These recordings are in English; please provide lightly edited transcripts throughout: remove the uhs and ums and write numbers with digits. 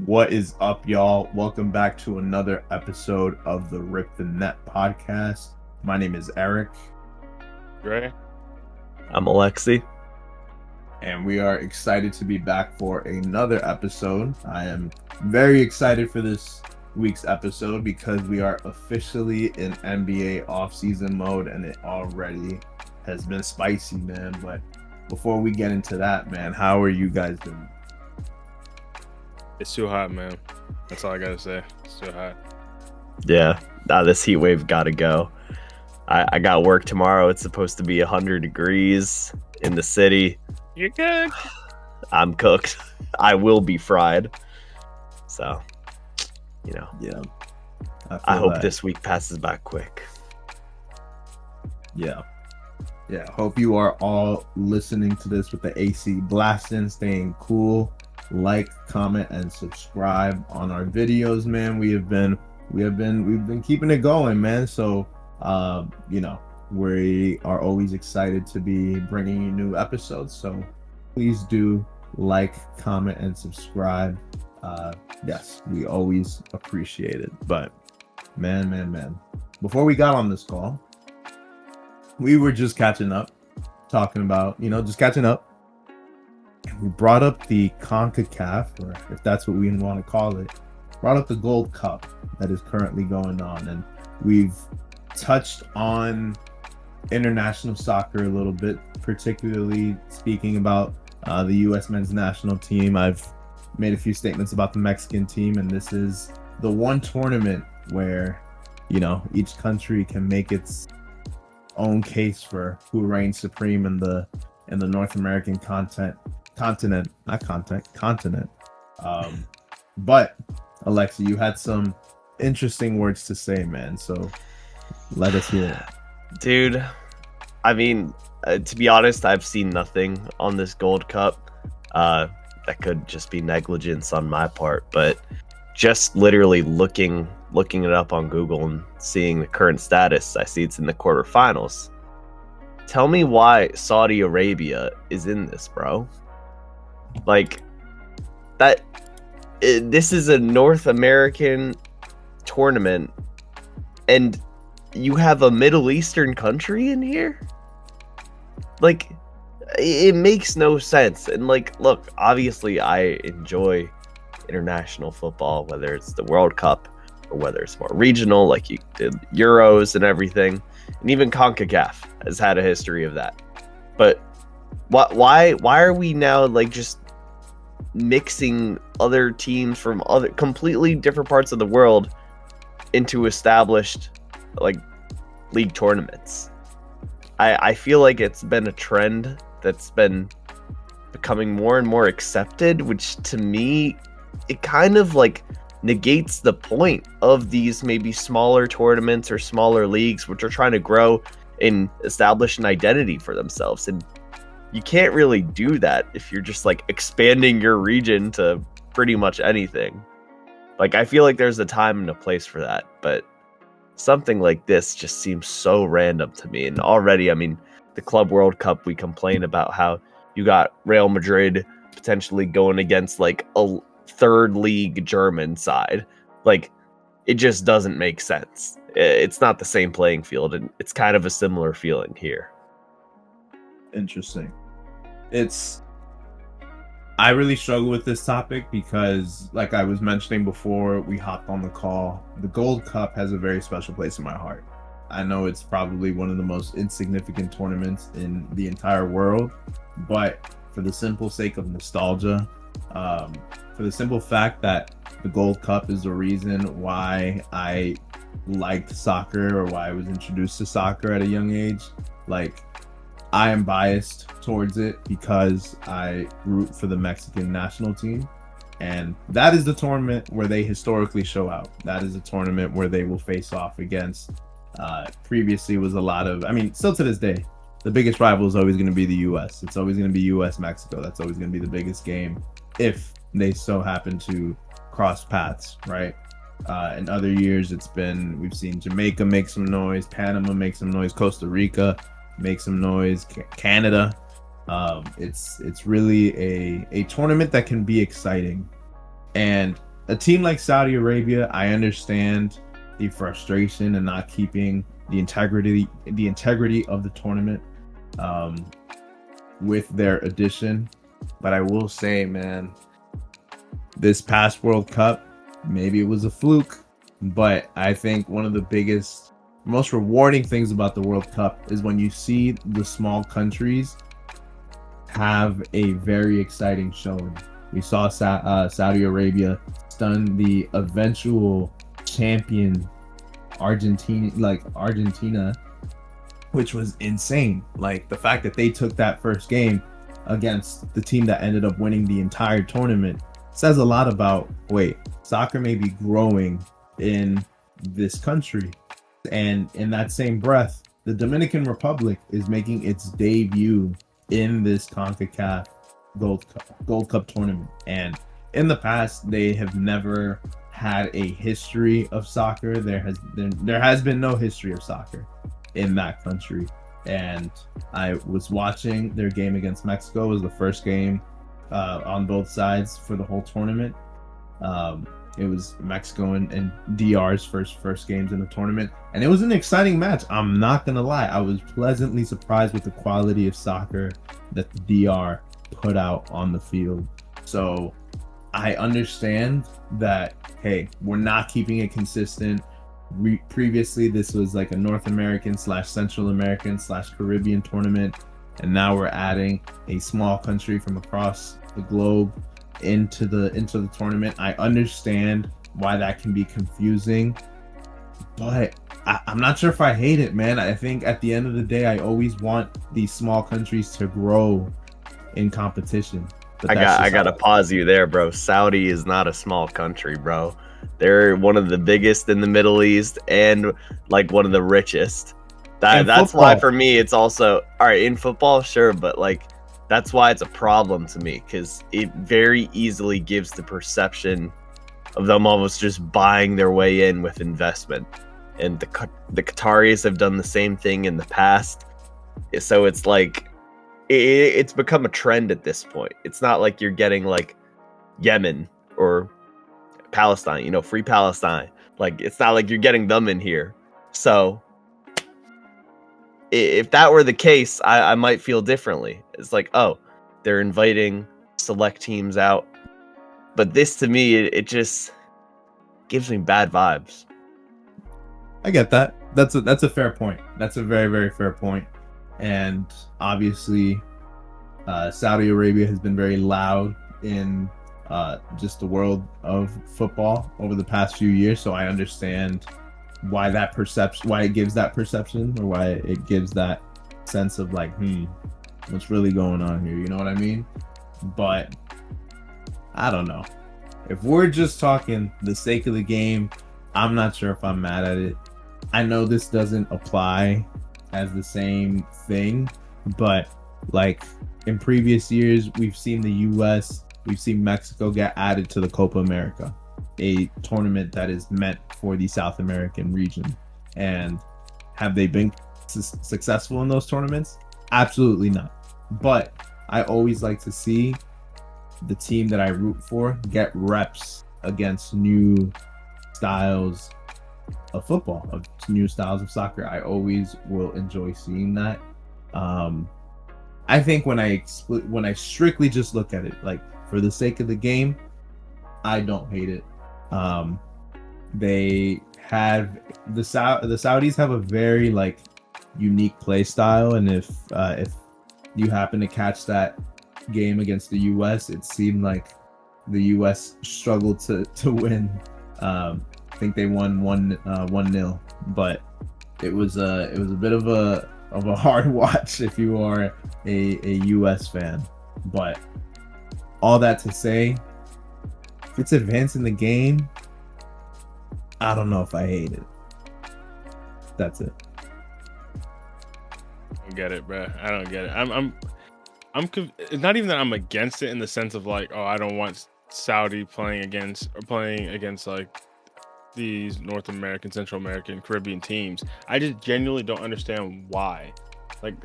What is up, y'all? Welcome back to another episode of the Rip the Net podcast. My name is Eric. Ray. I'm Alexi. And we are excited to be back for another episode. I am very excited for this week's episode because we are officially in NBA offseason mode and it already has been spicy, man. But before we get into that, man, how are you guys doing? It's too hot, man. That's all I gotta say. It's too hot. Yeah, this heat wave gotta go. I got work tomorrow. It's supposed to be 100 degrees in the city. You're good. I'm cooked. I will be fried. So, Yeah. I hope this week passes by quick. Yeah. Hope you are all listening to this with the AC blasting, staying cool. Like, comment, and subscribe on our videos, man. We've been keeping it going, man. So, we are always excited to be bringing you new episodes. So, please do like, comment, and subscribe. Yes, we always appreciate it. But, man, before we got on this call, we were just catching up, talking about, just catching up. We brought up the CONCACAF, or if that's what we want to call it, brought up the Gold Cup that is currently going on. And we've touched on international soccer a little bit, particularly speaking about the U.S. men's national team. I've made a few statements about the Mexican team, and this is the one tournament where, each country can make its own case for who reigns supreme in the North American continent. But Alexa, you had some interesting words to say, man. So let us hear it. Dude, I mean, to be honest, I've seen nothing on this Gold Cup. That could just be negligence on my part, but just literally looking it up on Google and seeing the current status, I see it's in the quarterfinals. Tell me why Saudi Arabia is in this, bro. Like, this is a North American tournament, and you have a Middle Eastern country in here? Like, it makes no sense. And, look, obviously I enjoy international football, whether it's the World Cup or whether it's more regional, like you did Euros and everything. And even CONCACAF has had a history of that. But why are we now just mixing other teams from other completely different parts of the world into established league tournaments? I feel like it's been a trend that's been becoming more and more accepted, which to me, it kind of negates the point of these maybe smaller tournaments or smaller leagues, which are trying to grow and establish an identity for themselves. And you can't really do that if you're just expanding your region to pretty much anything. I feel like there's a time and a place for that, but something like this just seems so random to me. And already, I mean, the Club World Cup, we complain about how you got Real Madrid potentially going against a third league German side. It just doesn't make sense. It's not the same playing field, and it's kind of a similar feeling here. Interesting. I really struggle with this topic because, like I was mentioning before we hopped on the call, the Gold Cup has a very special place in my heart. I know it's probably one of the most insignificant tournaments in the entire world, but for the simple sake of nostalgia, for the simple fact that the Gold Cup is the reason why I liked soccer or why I was introduced to soccer at a young age, I am biased towards it because I root for the Mexican national team. And that is the tournament where they historically show out. That is a tournament where they will face off against, previously was a lot of, still to this day, the biggest rival is always going to be the U.S. It's always going to be U.S.-Mexico. That's always going to be the biggest game if they so happen to cross paths, right? In other years, we've seen Jamaica make some noise, Panama make some noise, Costa Rica make some noise, Canada. It's really a tournament that can be exciting. And a team like Saudi Arabia, I understand the frustration and not keeping the integrity of the tournament with their addition. But I will say, man, this past World Cup, maybe it was a fluke, but I think one of the biggest, most rewarding things about the World Cup is when you see the small countries have a very exciting showing. We saw Saudi Arabia stun the eventual champion Argentina, which was insane. Like, the fact that they took that first game against the team that ended up winning the entire tournament says a lot about, wait, soccer may be growing in this country. And in that same breath, the Dominican Republic is making its debut in this CONCACAF Gold Cup tournament. And in the past, they have never had a history of soccer. There has been no history of soccer in that country. And I was watching their game against Mexico. It was the first game on both sides for the whole tournament. It was Mexico and DR's first games in the tournament, and it was an exciting match. I'm not gonna lie, I was pleasantly surprised with the quality of soccer that the DR put out on the field. So I understand that, hey, we're not keeping it consistent. Previously, this was like a North American / Central American / Caribbean tournament, and now we're adding a small country from across the globe into the tournament. I understand why that can be confusing, but I'm not sure if I hate it, man. I think at the end of the day, I always want these small countries to grow in competition. But I gotta pause you there, bro. Saudi is not a small country, bro. They're one of the biggest in the Middle East and like one of the richest. That's why for me it's also all right in football, sure, but like that's why it's a problem to me, because it very easily gives the perception of them almost just buying their way in with investment. And the Qataris have done the same thing in the past. So it's like, it's become a trend at this point. It's not like you're getting like Yemen or Palestine, free Palestine. Like, it's not like you're getting them in here. So if that were the case, I might feel differently. It's like, oh, they're inviting select teams out. But this, to me, it just gives me bad vibes. I get that. That's a fair point. That's a very, very fair point. And obviously, Saudi Arabia has been very loud in just the world of football over the past few years. So I understand why it gives that perception, or why it gives that sense of like, what's really going on here? You know what I mean? But I don't know. If we're just talking the sake of the game, I'm not sure if I'm mad at it. I know this doesn't apply as the same thing, but like in previous years, we've seen the US, we've seen Mexico get added to the Copa America, a tournament that is meant for the South American region. And have they been successful in those tournaments? Absolutely not. But I always like to see the team that I root for get reps against new styles of football, of new styles of soccer. I always will enjoy seeing that. I think when I strictly just look at it, like for the sake of the game, I don't hate it. They have the Saudis have a very like unique play style, and if you happen to catch that game against the US, it seemed like the US struggled to win. I think they won 1-0, but it was a bit of a hard watch if you are a US fan. But all that to say, if it's advancing the game, I don't know if I hate it. That's it. I don't get it, bro. I don't get it. It's not even that I'm against it in the sense of like, oh, I don't want Saudi playing against like these North American, Central American, Caribbean teams. I just genuinely don't understand why. Like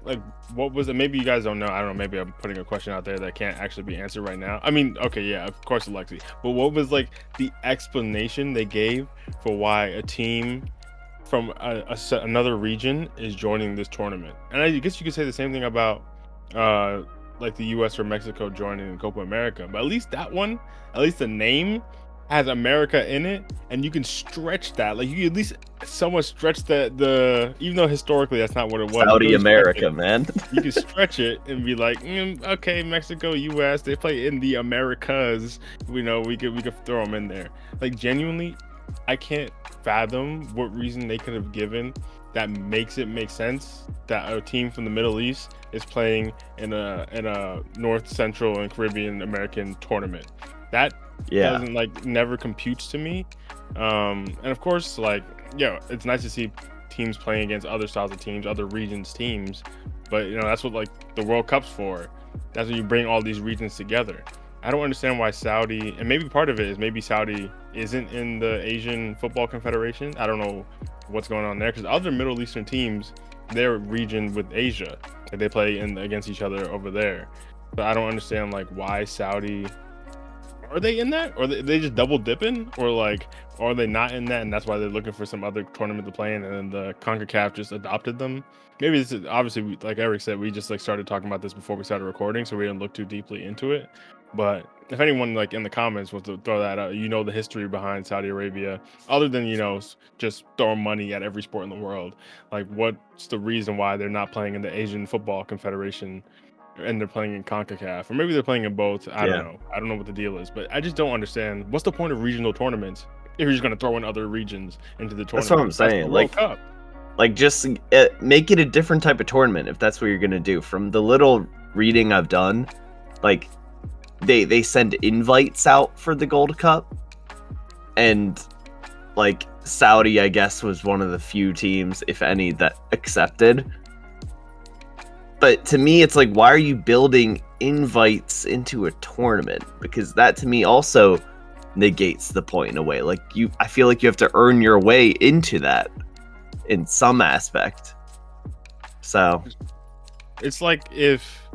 what was it? Maybe you guys don't know. I don't know. Maybe I'm putting a question out there that can't actually be answered right now. I mean, okay, yeah, of course, Alexi. But what was like the explanation they gave for why a team from another region is joining this tournament? And I guess you could say the same thing about like the U.S. or Mexico joining the Copa America. But at least that one, at least the name has America in it, and you can stretch that. Like you can at least somewhat stretch the even though historically that's not what it was. Saudi America, man. You can stretch it and be like, okay, Mexico, U.S. They play in the Americas. We know we could throw them in there. Like genuinely, I can't fathom what reason they could have given that makes it make sense that a team from the Middle East is playing in a North, Central, and Caribbean American tournament. That doesn't like never computes to me. And of course, like, it's nice to see teams playing against other styles of teams, other regions teams, but that's what like the World Cup's for. That's when you bring all these regions together. I don't understand why Saudi, and maybe part of it is maybe Saudi isn't in the Asian Football Confederation. I don't know what's going on there, because other Middle Eastern teams, they're region with Asia, and they play against each other over there. But I don't understand like why Saudi. Are they in that, or they just double dipping, or like are they not in that, and that's why they're looking for some other tournament to play in, and then the CONCACAF just adopted them? Maybe this is obviously, like Eric said, we just like started talking about this before we started recording, so we didn't look too deeply into it. But if anyone like in the comments wants to throw that out, the history behind Saudi Arabia, other than just throwing money at every sport in the world, like what's the reason why they're not playing in the Asian Football Confederation? And they're playing in CONCACAF, or maybe they're playing in both. I don't know. I don't know what the deal is, but I just don't understand. What's the point of regional tournaments if you're just going to throw in other regions into the tournament? That's what I'm saying. Like just make it a different type of tournament if that's what you're going to do. From the little reading I've done, like they send invites out for the Gold Cup, and like Saudi, I guess, was one of the few teams, if any, that accepted. But to me, it's like, why are you building invites into a tournament? Because that to me also negates the point in a way. Like I feel like you have to earn your way into that in some aspect. So it's like if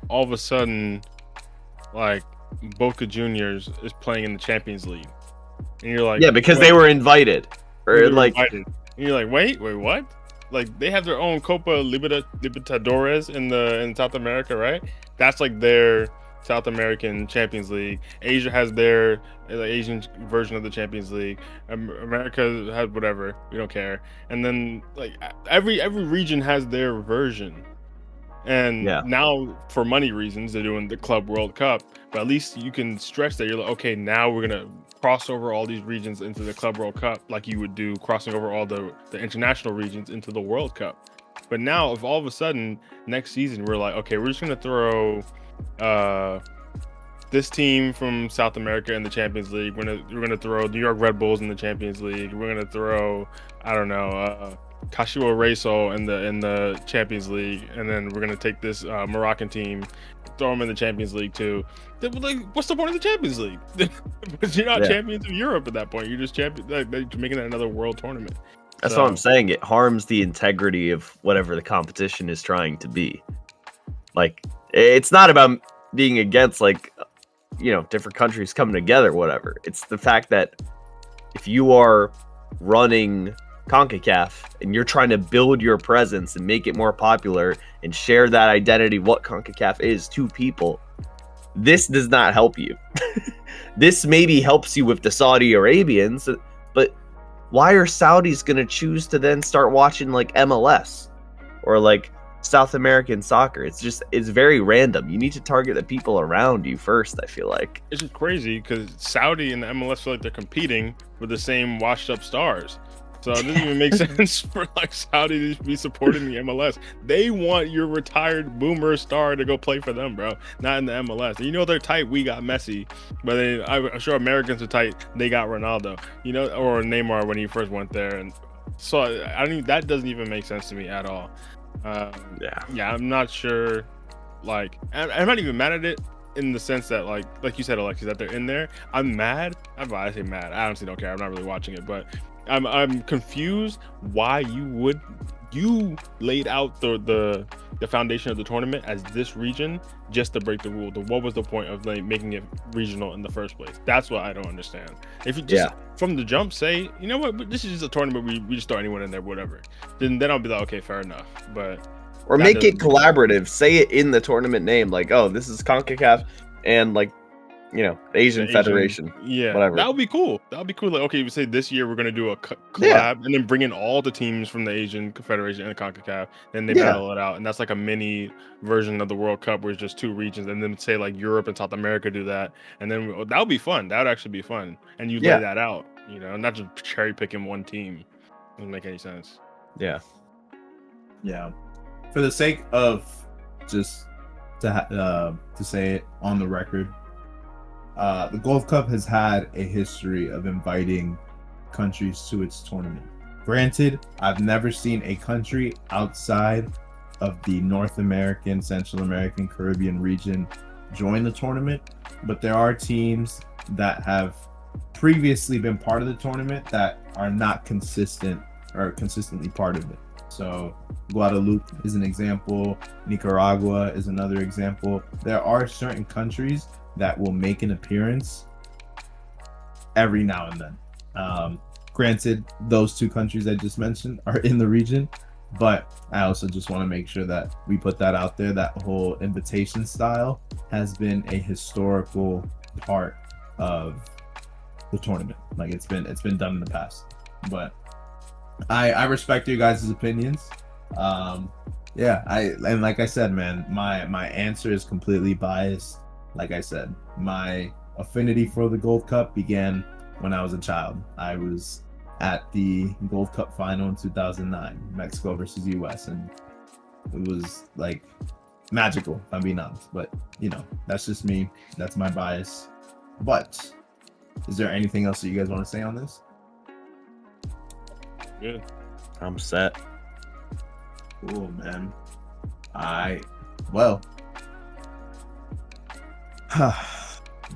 all of a sudden, like Boca Juniors is playing in the Champions League, and you're like, because they were invited, or like, and you're like, wait, what? Like they have their own Copa Libertadores in South America, right? That's like their South American Champions League. Asia has their Asian version of the Champions League. America has whatever. We don't care. And then like every region has their version. And now for money reasons, they're doing the Club World Cup. But at least you can stretch that. You're like, okay, now we're gonna cross over all these regions into the Club World Cup, like you would do crossing over all the international regions into the World Cup. But now, if all of a sudden next season we're like, okay, we're just gonna throw this team from South America in the Champions League. We're gonna throw New York Red Bulls in the Champions League. We're gonna throw Kashiwa Reysol in the Champions League, and then we're gonna take this Moroccan team, throw them in the Champions League too. Like, what's the point of the Champions League? Because you're not champions of Europe at that point. You're just champion. Like, you're making that another world tournament. That's what I'm saying. It harms the integrity of whatever the competition is trying to be. Like, it's not about being against like different countries coming together, whatever. It's the fact that if you are running CONCACAF and you're trying to build your presence and make it more popular and share that identity, what CONCACAF is, to people, this does not help you. This maybe helps you with the Saudi Arabians, but why are Saudis going to choose to then start watching like MLS or like South American soccer? It's very random. You need to target the people around you first, I feel like. It's just crazy because Saudi and the MLS feel like they're competing with the same washed up stars. So it doesn't even make sense for like Saudi to be supporting the MLS. They want your retired boomer star to go play for them, bro. Not in the MLS. And they're tight. We got Messi, but I'm sure Americans are tight. They got Ronaldo, or Neymar when he first went there. And so that doesn't even make sense to me at all. I'm not sure. Like, I'm not even mad at it in the sense that like you said, Alexis, that they're in there. I'm mad. I say mad. I honestly don't care. I'm not really watching it, but I'm confused why you laid out the foundation of the tournament as this region just to break the rule. What was the point of like making it regional in the first place? That's what I don't understand. If you just from the jump say, you know what, this is just a tournament, we just throw anyone in there, whatever. Then I'll be like, okay, fair enough. But or make it collaborative. Say it in the tournament name, like, oh, this is CONCACAF and like, you know, Asian Federation. Yeah, whatever. That would be cool. That would be cool. Like, okay, we say this year we're gonna do a collab and then bring in all the teams from the Asian Federation and CONCACAF. Then they battle it out, and that's like a mini version of the World Cup where it's just two regions. And then say like Europe and South America do that, and then that would be fun. That would actually be fun. And you lay that out, you know, not just cherry picking one team. Doesn't make any sense. Yeah. For the sake of just to say it on the record. The Gold Cup has had a history of inviting countries to its tournament. Granted, I've never seen a country outside of the North American, Central American, Caribbean region join the tournament, but there are teams that have previously been part of the tournament that are not consistent or consistently part of it. So Guadeloupe is an example. Nicaragua is another example. There are certain countries that will make an appearance every now and then. Granted, those two countries I just mentioned are in the region, but I also just want to make sure that we put that out there. That whole invitation style has been a historical part of the tournament. Like it's been done in the past. But I respect you guys' opinions. And like I said, man, my answer is completely biased. Like I said, my affinity for the Gold Cup began when I was a child. I was at the Gold Cup final in 2009, Mexico versus US, and it was like magical, if I'm being honest. But you know, that's just me. That's my bias. But is there anything else that you guys want to say on this? Good. I'm set. Cool, man.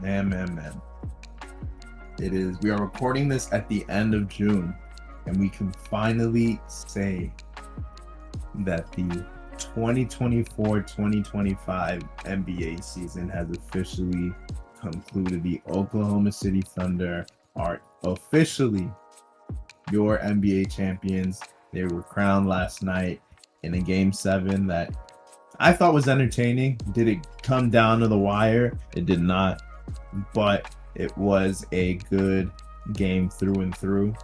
Man. It is. We are recording this at the end of June, and we can finally say that the 2024-2025 NBA season has officially concluded. The Oklahoma City Thunder are officially your NBA champions. They were crowned last night in a Game 7 that I thought was entertaining. Did it come down to the wire? It did not, but it was a good game through and through.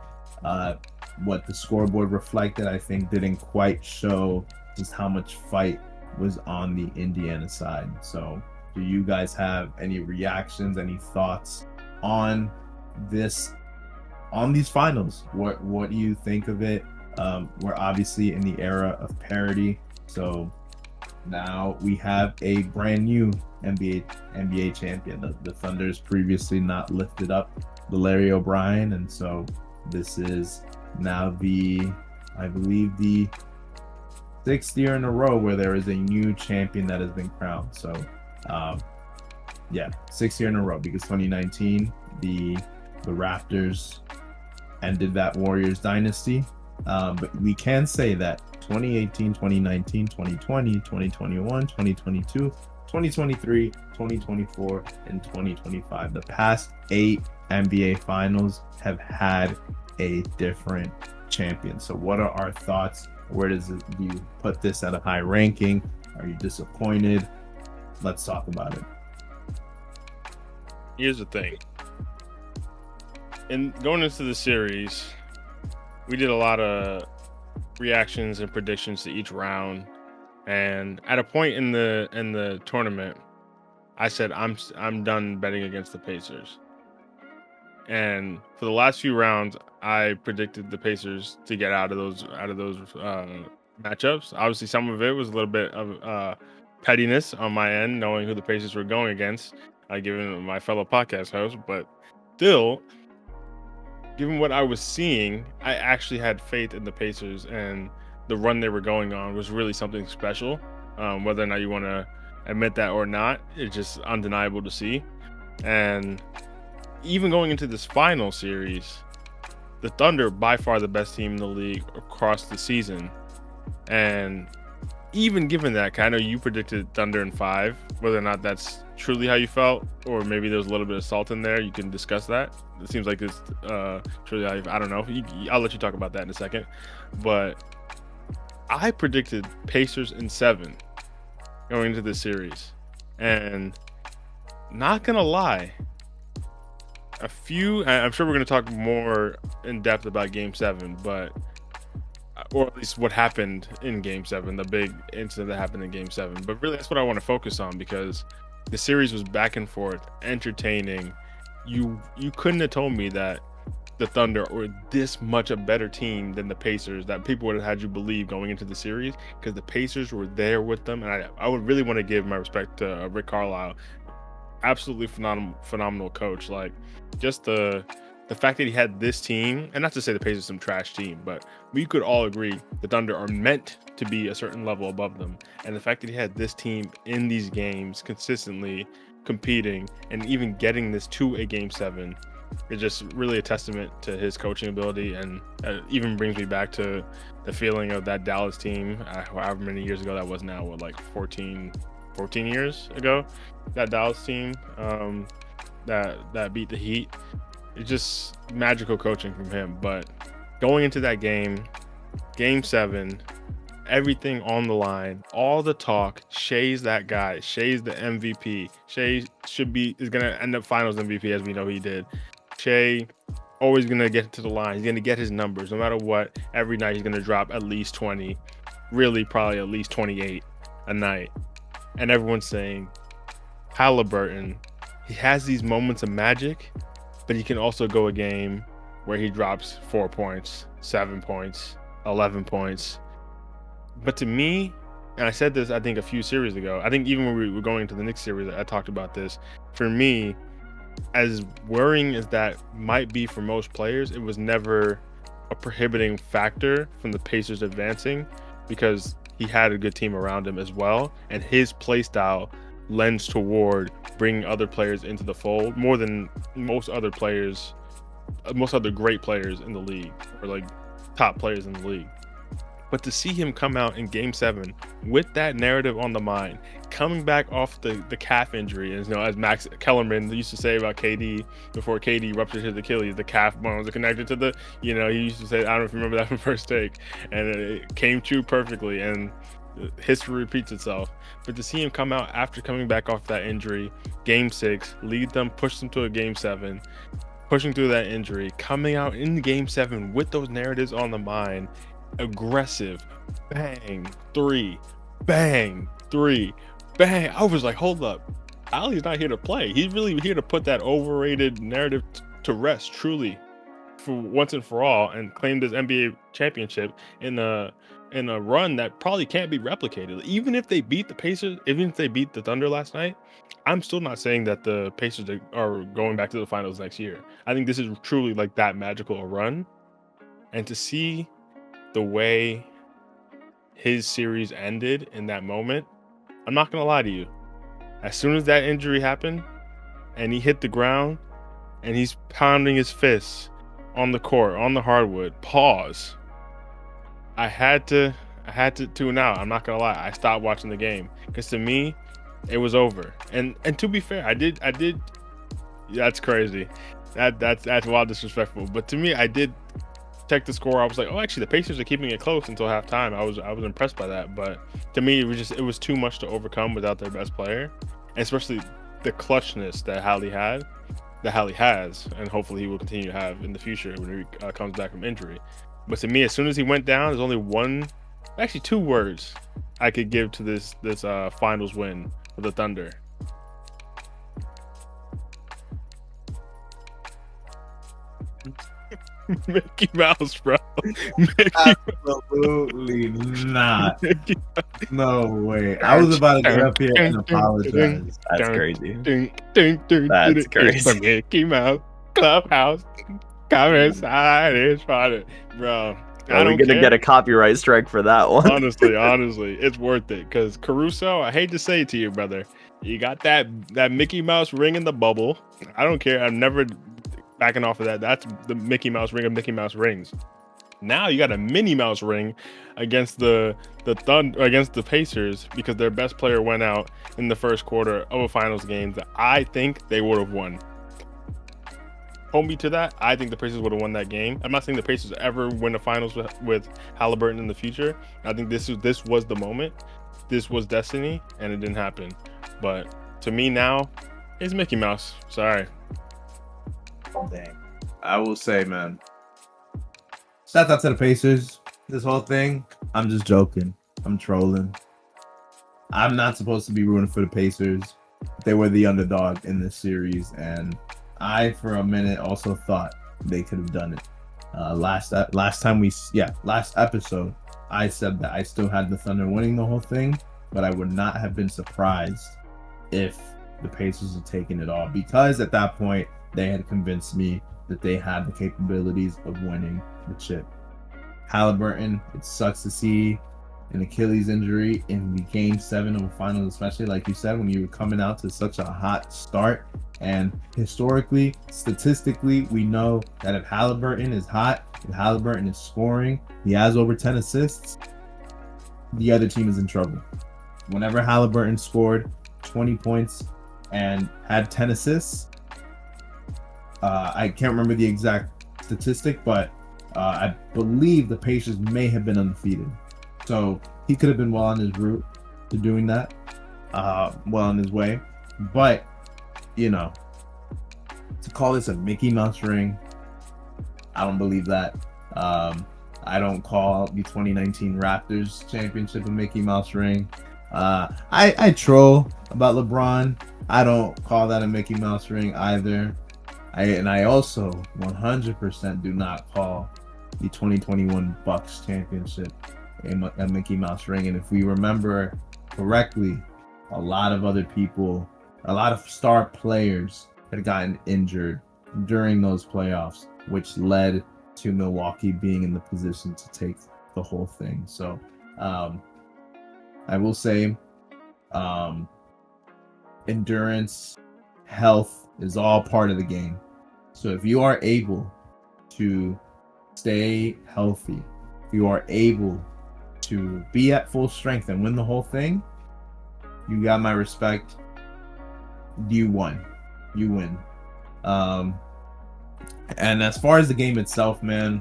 What the scoreboard reflected, I think, didn't quite show just how much fight was on the Indiana side. So do you guys have any reactions, any thoughts on these finals? What do you think of it? We're obviously in the era of parity, so now we have a brand new NBA champion. The Thunder's previously not lifted up the Larry O'Brien, and so this is now I believe the 6th year in a row where there is a new champion that has been crowned. So 6th year in a row, because 2019 the Raptors ended that Warriors dynasty. But we can say that 2018, 2019, 2020, 2021, 2022, 2023, 2024, and 2025. The past 8 NBA finals have had a different champion. So what are our thoughts? Where do you put this at a high ranking? Are you disappointed? Let's talk about it. Here's the thing. In going into the series, we did a lot of reactions and predictions to each round, and at a point in the tournament, I said I'm done betting against the Pacers. And for the last few rounds, I predicted the Pacers to get out of those matchups. Obviously, some of it was a little bit of pettiness on my end, knowing who the Pacers were going against, given my fellow podcast host. But still, given what I was seeing, I actually had faith in the Pacers, and the run they were going on was really something special. Whether or not you want to admit that or not, it's just undeniable to see. And even going into this final series, the Thunder by far the best team in the league across the season. And even given that, I know you predicted Thunder in 5, whether or not that's truly how you felt, or maybe there's a little bit of salt in there. You can discuss that. It seems like it's truly how I don't know. I'll let you talk about that in a second. But I predicted Pacers in 7 going into this series. And not going to lie, I'm sure we're going to talk more in depth about Game 7, but or at least what happened in Game 7, the big incident that happened in Game 7. But really, that's what I want to focus on, because the series was back and forth, entertaining. You couldn't have told me that the Thunder were this much a better team than the Pacers, that people would have had you believe going into the series, because the Pacers were there with them. And I would really want to give my respect to Rick Carlisle. Absolutely phenomenal coach. Like, just the fact that he had this team, and not to say the Pacers are some trash team, but we could all agree the Thunder are meant to be a certain level above them. And the fact that he had this team in these games consistently competing and even getting this to a Game 7 is just really a testament to his coaching ability. And it even brings me back to the feeling of that Dallas team, however many years ago that was now, like 14 years ago, that Dallas team that beat the Heat. It's just magical coaching from him. But going into that game 7, everything on the line, all the talk, Shai's that guy. Shai's the MVP. Shai is going to end up finals MVP, as we know he did. Shai always going to get to the line. He's going to get his numbers. No matter what, every night he's going to drop at least 20. Really, probably at least 28 a night. And everyone's saying, Haliburton, he has these moments of magic, but he can also go a game where he drops 4 points, 7 points, 11 points. But to me, and I said this, I think, a few series ago, I think even when we were going into the Knicks series, I talked about this. For me, as worrying as that might be for most players, it was never a prohibiting factor from the Pacers advancing, because he had a good team around him as well. And his play style lends toward bringing other players into the fold more than most other great players in the league, or like top players in the league. But to see him come out in Game 7 with that narrative on the mind, coming back off the calf injury, and as Max Kellerman used to say about KD before KD ruptured his Achilles, the calf bones are connected to the, he used to say, I don't know if you remember that from First Take, and it came true perfectly, and history repeats itself. But to see him come out after coming back off that injury, Game 6, lead them, push them to a Game 7, pushing through that injury, coming out in Game 7 with those narratives on the mind, aggressive, bang, 3, bang, 3, bang. I was like, hold up, Ali's not here to play. He's really here to put that overrated narrative to rest, truly, for once and for all, and claim this NBA championship in a run that probably can't be replicated. Even if they beat the Pacers, even if they beat the Thunder last night, I'm still not saying that the Pacers are going back to the finals next year. I think this is truly like that magical a run. And to see the way his series ended in that moment, I'm not going to lie to you. As soon as that injury happened and he hit the ground and he's pounding his fists on the court, on the hardwood, pause. I had to tune out. I'm not going to lie. I stopped watching the game, because to me, it was over. And to be fair, I did. That's crazy. That's wild disrespectful. But to me, I did check the score. I was like, oh, actually, the Pacers are keeping it close until halftime. I was impressed by that. But to me, it was too much to overcome without their best player, and especially the clutchness that Hallie has, and hopefully he will continue to have in the future when he comes back from injury. But to me, as soon as he went down, there's only two words I could give to this finals win for the Thunder. Mickey Mouse, bro. Absolutely not. No way. I was about to get up here and apologize. That's crazy. That's crazy. Mickey Mouse Clubhouse. Come inside. It's fun, bro. Are we gonna get a copyright strike for that one? Honestly, it's worth it. Because Caruso, I hate to say it to you, brother, you got that Mickey Mouse ring in the bubble. I don't care. backing off of that, that's the Mickey Mouse ring of Mickey Mouse rings. Now you got a Minnie Mouse ring against the Thunder, against the Pacers, because their best player went out in the first quarter of a finals game that I think they would have won. Hold me to that. I think the Pacers would have won that game. I'm not saying the Pacers ever win the finals with Haliburton in the future. I think this was the moment. This was destiny, and it didn't happen. But to me now, it's Mickey Mouse. Sorry. Dang. I will say, man, shout out to the Pacers. This whole thing, I'm just joking. I'm trolling. I'm not supposed to be rooting for the Pacers. They were the underdog in this series, and I, for a minute, also thought they could have done it. Last episode, I said that I still had the Thunder winning the whole thing, but I would not have been surprised if the Pacers had taken it all, because at that point, they had convinced me that they had the capabilities of winning the chip. Haliburton, it sucks to see an Achilles injury in the game 7 of a finals, especially like you said, when you were coming out to such a hot start. And historically, statistically, we know that if Haliburton is hot, if Haliburton is scoring, he has over 10 assists, the other team is in trouble. Whenever Haliburton scored 20 points and had 10 assists, I can't remember the exact statistic, but I believe the Pacers may have been undefeated. So he could have been well on his route to doing that, well on his way. But, you know, to call this a Mickey Mouse ring, I don't believe that. I don't call the 2019 Raptors championship a Mickey Mouse ring. I troll about LeBron. I don't call that a Mickey Mouse ring either. I also 100% do not call the 2021 Bucks championship a Mickey Mouse ring. And if we remember correctly, a lot of other people, a lot of star players had gotten injured during those playoffs, which led to Milwaukee being in the position to take the whole thing. So I will say endurance, health is all part of the game. So if you are able to stay healthy, if you are able to be at full strength and win the whole thing, you got my respect. You won. You win. And as far as the game itself, man,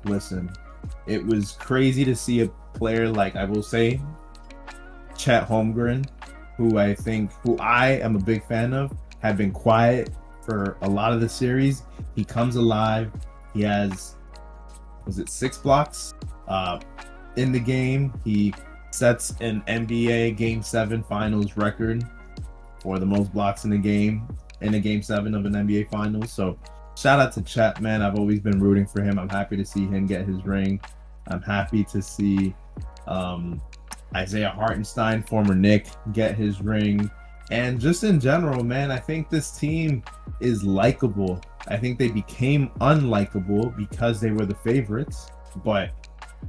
listen, it was crazy to see a player like, I will say, Chet Holmgren, who I am a big fan of, had been quiet for a lot of the series. He comes alive. He has, 6 blocks in the game. He sets an NBA Game 7 Finals record for the most blocks in a Game 7 of an NBA Finals. So shout out to Chet, man. I've always been rooting for him. I'm happy to see him get his ring. I'm happy to see Isaiah Hartenstein, former Knick, get his ring. And just in general, man, I think this team is likable. I think they became unlikable because they were the favorites. But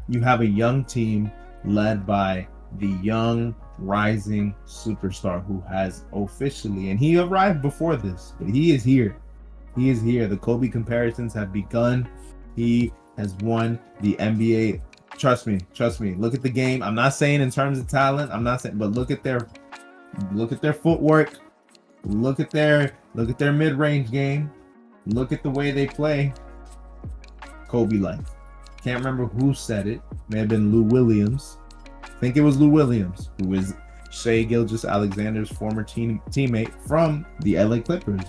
you have a young team led by the young rising superstar who has officially, and he arrived before this, but he is here. He is here. The Kobe comparisons have begun. He has won the NBA. Trust me. Look at the game. I'm not saying in terms of talent. I'm not saying, but look at their footwork. Look at their mid-range game. Look at the way they play. Kobe-like. Can't remember who said it. May have been Lou Williams. I think it was Lou Williams, who is Shai Gilgeous-Alexander's former teammate from the LA Clippers.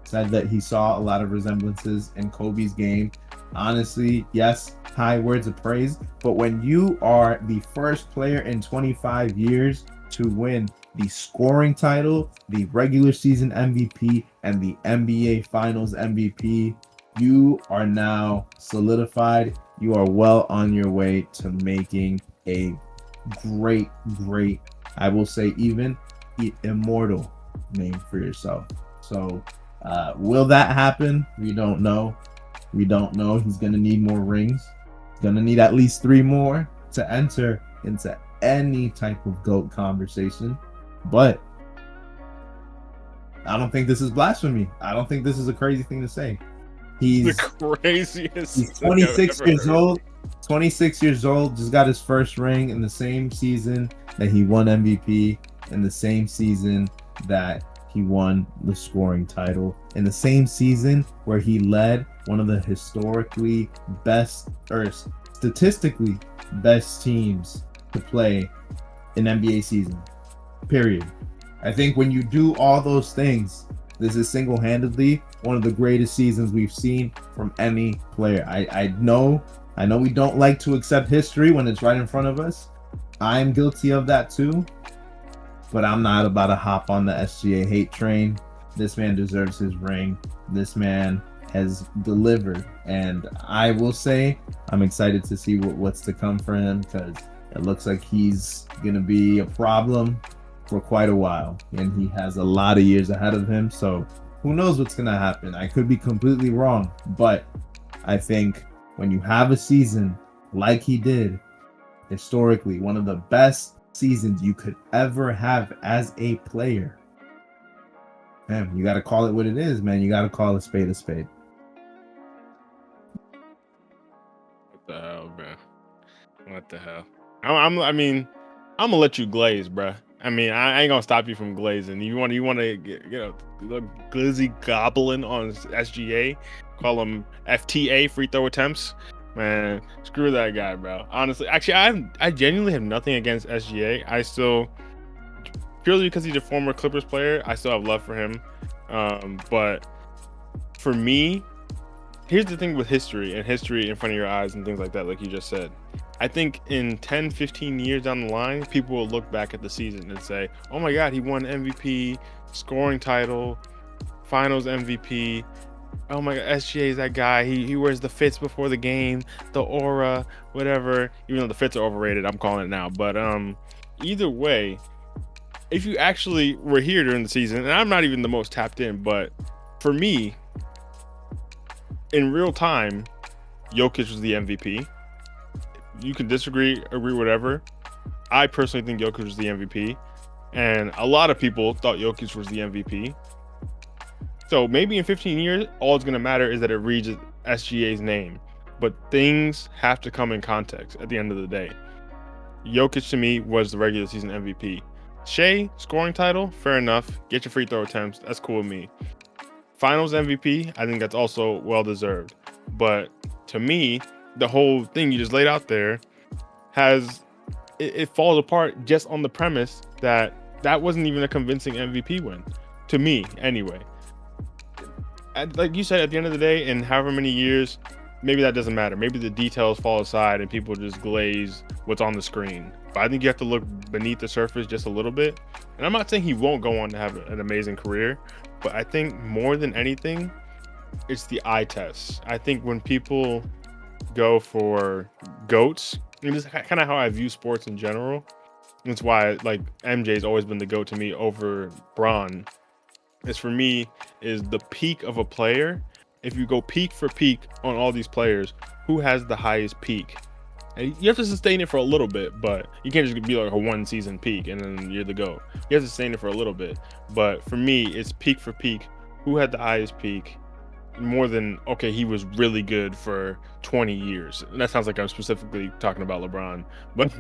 Said that he saw a lot of resemblances in Kobe's game. Honestly, yes, high words of praise. But when you are the first player in 25 years to win the scoring title, the regular season MVP, and the NBA Finals MVP, you are now solidified. You are well on your way to making a great, I will say even immortal name for yourself. So will that happen? We don't know. He's going to need more rings. He's going to need at least 3 more to enter into any type of GOAT conversation. But I don't think this is blasphemy. I don't think this is a crazy thing to say. The He's craziest. he's thing I've 26 ever years heard. old. 26 years old, just got his first ring in the same season that he won MVP, in the same season that he won the scoring title, in the same season where he led one of the historically best, or statistically best teams to play an NBA season. Period. I think when you do all those things, this is single-handedly one of the greatest seasons we've seen from any player. I know we don't like to accept history when it's right in front of us. I'm guilty of that too. But I'm not about to hop on the SGA hate train. This man deserves his ring. This man has delivered. And I will say, I'm excited to see what's to come for him, because it looks like he's going to be a problem for quite a while. And he has a lot of years ahead of him. So who knows what's going to happen? I could be completely wrong. But I think when you have a season like he did, historically, one of the best seasons you could ever have as a player, man, you got to call it what it is, man. You got to call a spade a spade. What the hell, bro? What the hell? I mean, I'm gonna let you glaze, bro. I mean, I ain't gonna stop you from glazing. You want to get, look glizzy goblin on SGA, call him FTA, free throw attempts. Man, screw that guy, bro. Honestly, actually, I genuinely have nothing against SGA. I still, purely because he's a former Clippers player, I still have love for him. But for me, here's the thing with history and history in front of your eyes and things like that, like you just said. I think in 10, 15 years down the line, people will look back at the season and say, oh my God, he won MVP, scoring title, finals MVP. Oh my God, SGA is that guy. He wears the fits before the game, the aura, whatever. Even though the fits are overrated, I'm calling it now. But either way, if you actually were here during the season, and I'm not even the most tapped in, but for me, in real time, Jokic was the MVP. You can disagree, agree, whatever. I personally think Jokic was the MVP. And a lot of people thought Jokic was the MVP. So maybe in 15 years, all it's going to matter is that it reads SGA's name. But things have to come in context at the end of the day. Jokic, to me, was the regular season MVP. Shai, scoring title, fair enough. Get your free throw attempts. That's cool with me. Finals MVP, I think that's also well-deserved. But to me, the whole thing you just laid out there it falls apart just on the premise that wasn't even a convincing MVP win. To me, anyway. Like you said, at the end of the day, in however many years, maybe that doesn't matter. Maybe the details fall aside and people just glaze what's on the screen. But I think you have to look beneath the surface just a little bit. And I'm not saying he won't go on to have an amazing career, but I think more than anything, it's the eye test. I think when people go for GOATs, and this is kind of how I view sports in general. That's why, like, MJ's always been the GOAT to me over Bron. Is for me is the peak of a player. If you go peak for peak on all these players, who has the highest peak? And you have to sustain it for a little bit, but you can't just be like a one season peak and then you're the GOAT. You have to sustain it for a little bit. But for me, it's peak for peak. Who had the highest peak? More than, okay, he was really good for 20 years. And that sounds like I'm specifically talking about LeBron. But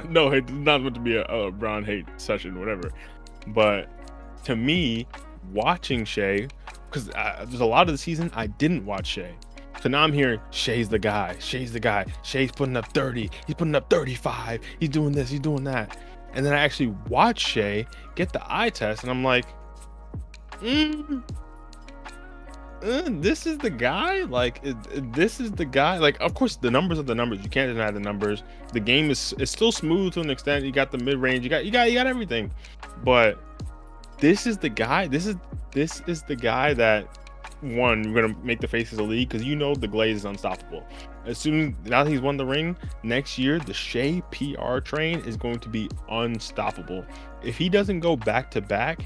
no, it's not meant to be a LeBron hate session, whatever. But to me, watching Shai, because there's a lot of the season I didn't watch Shai. So now I'm hearing Shai's the guy. Shai's the guy. Shai's putting up 30. He's putting up 35. He's doing this. He's doing that. And then I actually watch Shai, get the eye test, and I'm like, this is the guy? Like, this is the guy? Like, of course, the numbers are the numbers. You can't deny the numbers. The game is still smooth to an extent. You got the mid-range. You got everything. But this is the guy. This is the guy that, one, you're gonna make the face of the league, because you know the glaze is unstoppable. As soon as, now that he's won the ring, next year the Shai PR train is going to be unstoppable. If he doesn't go back to back,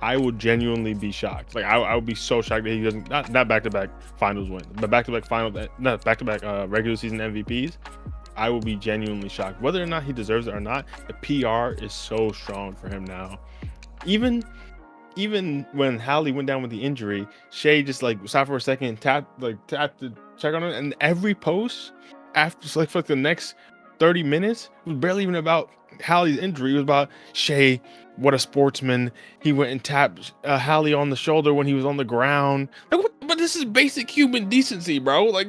I will genuinely be shocked. Like, I would be so shocked that he doesn't, not back to back finals wins, but back to back regular season MVPs. I will be genuinely shocked. Whether or not he deserves it or not, the PR is so strong for him now. Even even when Hallie went down with the injury, Shai just like stopped for a second, tapped to check on him, and every post after just like for the next 30 minutes was barely even about Hallie's injury. It was about Shai, what a sportsman. He went and tapped Hallie on the shoulder when he was on the ground. Like, what? But this is basic human decency, bro. Like,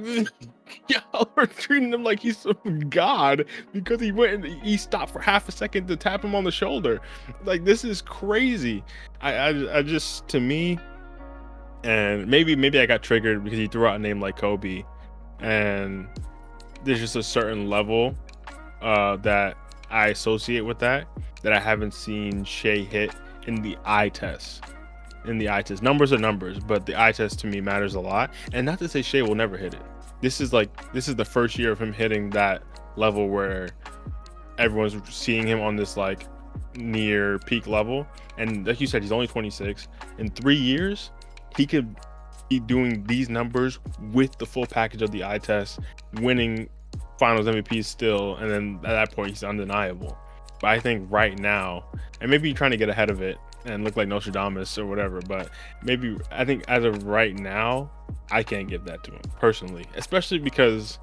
y'all are treating him like he's some god because he went and he stopped for half a second to tap him on the shoulder. Like, this is crazy. I just, to me, and maybe I got triggered because he threw out a name like Kobe, and there's just a certain level that I associate with that I haven't seen Shai hit in the eye test. In the eye test, numbers are numbers, but the eye test to me matters a lot. And not to say Shai will never hit it. This is the first year of him hitting that level where everyone's seeing him on this like near peak level. And like you said, he's only 26. In 3 years, he could be doing these numbers with the full package of the eye test, winning finals MVP still, and then at that point he's undeniable. But I think right now, and maybe you're trying to get ahead of it and look like Nostradamus or whatever, but I think as of right now, I can't give that to him personally, especially because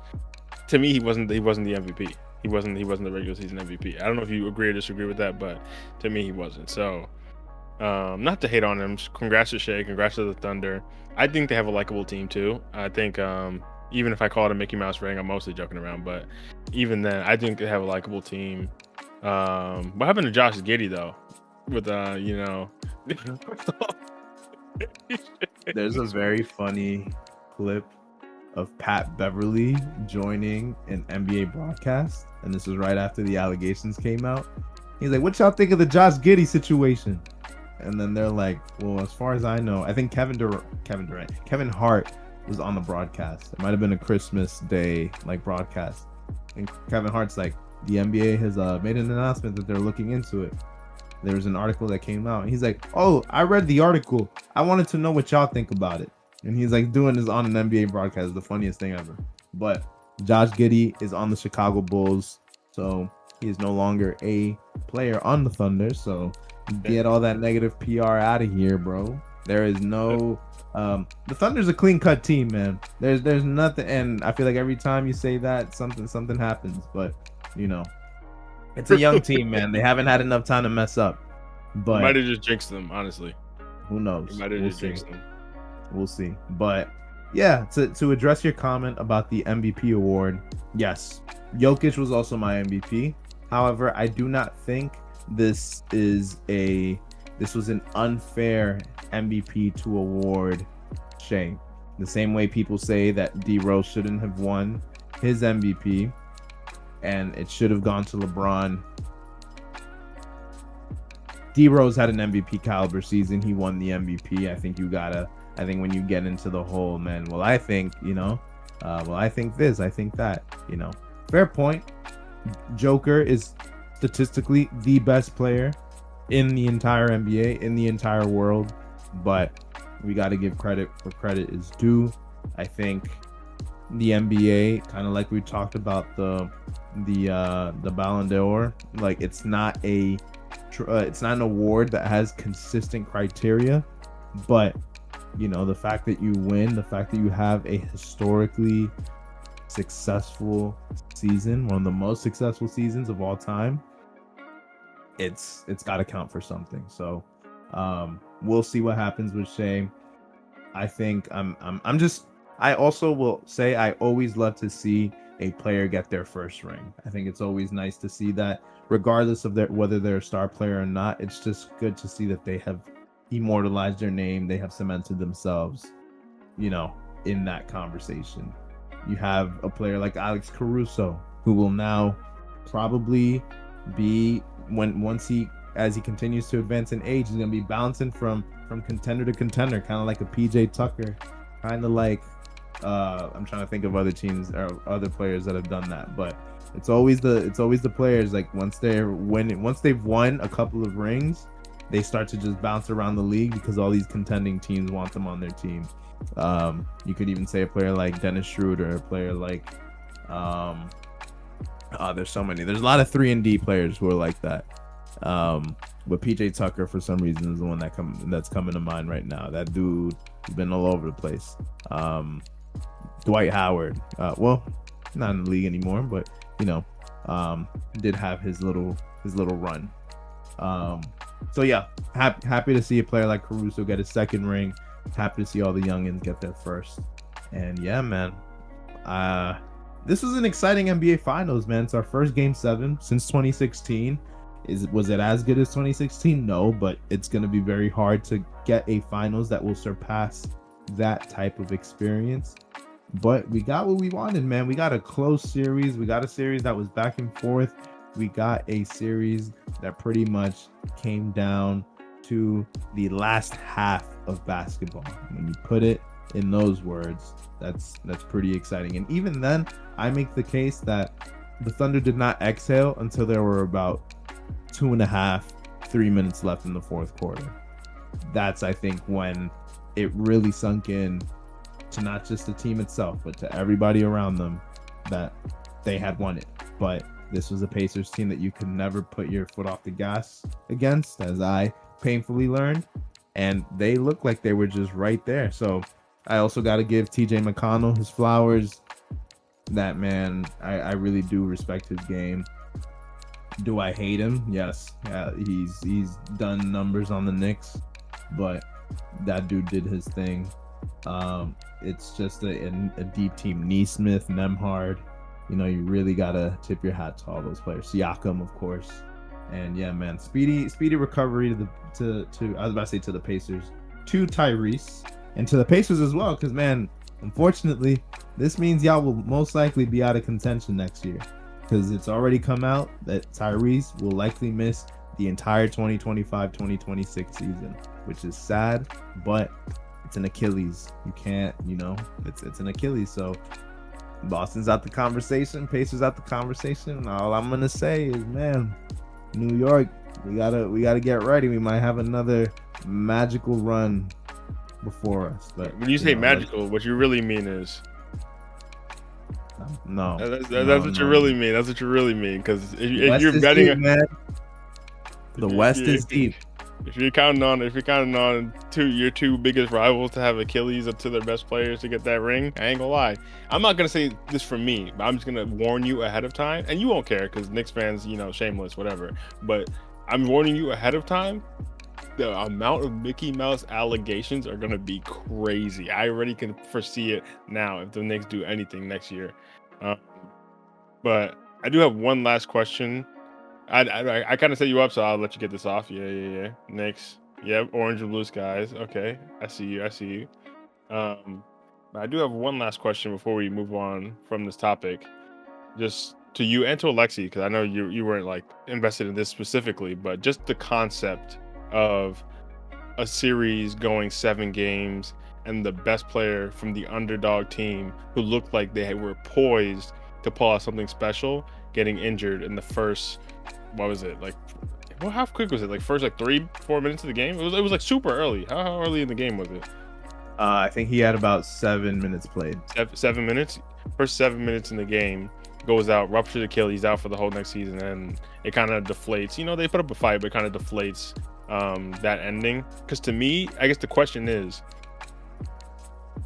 to me he wasn't the MVP. He wasn't the regular season MVP. I don't know if you agree or disagree with that, but to me he wasn't. So not to hate on him, congrats to Shai, congrats to the Thunder. I think they have a likable team too. I think even if I call it a Mickey Mouse ring, I'm mostly joking around, but even then, I think they have a likable team. What happened to Josh Giddey though? With There's a very funny clip of Pat Beverly joining an NBA broadcast, and this was right after the allegations came out. He's like, "What y'all think of the Josh Giddey situation?" And then they're like, "Well, as far as I know, I think Kevin Hart was on the broadcast. It might have been a Christmas Day like broadcast." And Kevin Hart's like, "The NBA has made an announcement that they're looking into it. There was an article that came out." And he's like, "Oh, I read the article. I wanted to know what y'all think about it." And he's like doing this on an NBA broadcast, the funniest thing ever. But Josh Giddey is on the Chicago Bulls, so he is no longer a player on the Thunder. So get all that negative PR out of here, bro. There is no the Thunder's a clean-cut team, man. There's nothing, and I feel like every time you say that, something happens. But you know, it's a young team, man. They haven't had enough time to mess up. But might have just jinxed them, honestly. Who knows? Might have just jinxed them. We'll see. But yeah, to address your comment about the MVP award, yes, Jokic was also my MVP. However, I do not think this was an unfair MVP to award Shai. The same way people say that D Rose shouldn't have won his MVP and it should have gone to LeBron. D Rose had an MVP caliber season. He won the MVP. I think when you get into the whole, man, well, I think, I think this, I think that, fair point. Joker is statistically the best player in the entire NBA, in the entire world, but we got to give credit where credit is due. I think the NBA, kind of like we talked about the Ballon d'Or, like it's not an award that has consistent criteria, but the fact that you win, the fact that you have a historically successful season, one of the most successful seasons of all time, it's got to count for something. So we'll see what happens with Shai. I think I also will say I always love to see a player get their first ring. I think it's always nice to see that, regardless of whether they're a star player or not. It's just good to see that they have immortalized their name, they have cemented themselves, in that conversation. You have a player like Alex Caruso, who will now probably be, as he continues to advance in age, he's gonna be bouncing from contender to contender, kind of like a PJ Tucker, kind of like I'm trying to think of other teams or other players that have done that, but it's always the players, like once they've won a couple of rings, they start to just bounce around the league because all these contending teams want them on their team. You could even say a player like Dennis Schroeder, a player like there's so many. There's a lot of 3-and-D players who are like that. But PJ Tucker, for some reason, is the one that's coming to mind right now. That dude has been all over the place. Dwight Howard, well, not in the league anymore, but did have his little run. So yeah, happy to see a player like Caruso get his second ring. Happy to see all the youngins get their first. And yeah, man, this was an exciting NBA Finals, man. It's our first Game 7 since 2016. Was it as good as 2016? No, but it's going to be very hard to get a Finals that will surpass that type of experience. But we got what we wanted, man. We got a close series. We got a series that was back and forth. We got a series that pretty much came down to the last half of basketball. When you put it in those words, that's pretty exciting. And even then, I make the case that the Thunder did not exhale until there were about 2.5-3 minutes left in the fourth quarter. That's, I think, when it really sunk in to not just the team itself, but to everybody around them, that they had won it. But this was a Pacers team that you could never put your foot off the gas against, as I painfully learned. And they looked like they were just right there. So I also got to give TJ McConnell his flowers. That man, I really do respect his game. Do I hate him? Yes. Yeah, he's done numbers on the Knicks, but that dude did his thing. It's just a deep team. Neesmith, Nemhard, you really gotta tip your hat to all those players. Siakam, of course, and yeah, man, speedy recovery to I was about to say to the Pacers, to Tyrese, and to the Pacers as well, because man, unfortunately, this means y'all will most likely be out of contention next year, because it's already come out that Tyrese will likely miss the entire 2025-2026 season, which is sad, but it's an Achilles. You can't, it's an Achilles. So Boston's out the conversation, Pacers out the conversation. All I'm gonna say is, man, New York, we gotta get ready. We might have another magical run before us. But when you say magical, what you really mean is no. That's what you really mean. That's what you really mean. Because if you're betting, deep, man. The West is deep. If you're counting on your two biggest rivals to have Achilles up to their best players to get that ring, I ain't gonna lie. I'm not gonna say this for me, but I'm just gonna warn you ahead of time, and you won't care because Knicks fans, shameless, whatever. But I'm warning you ahead of time. The amount of Mickey Mouse allegations are gonna be crazy. I already can foresee it now if the Knicks do anything next year. But I do have one last question. I kind of set you up, so I'll let you get this off. Yeah. Knicks. Yep, orange and blue skies. Okay, I see you. But I do have one last question before we move on from this topic. Just to you and to Alexi, because I know you weren't like invested in this specifically, but just the concept of a series going 7 games and the best player from the underdog team who looked like they were poised to pull out something special getting injured in the first, what was it, like, well, how quick was it, like first like 3-4 minutes of the game? It was like super early. How early in the game was it? I think he had about 7 minutes played. 7 minutes? First 7 minutes in the game, goes out, ruptured Achilles, out for the whole next season, and it kind of deflates. They put up a fight, but it kind of deflates that ending. Because to me, I guess the question is,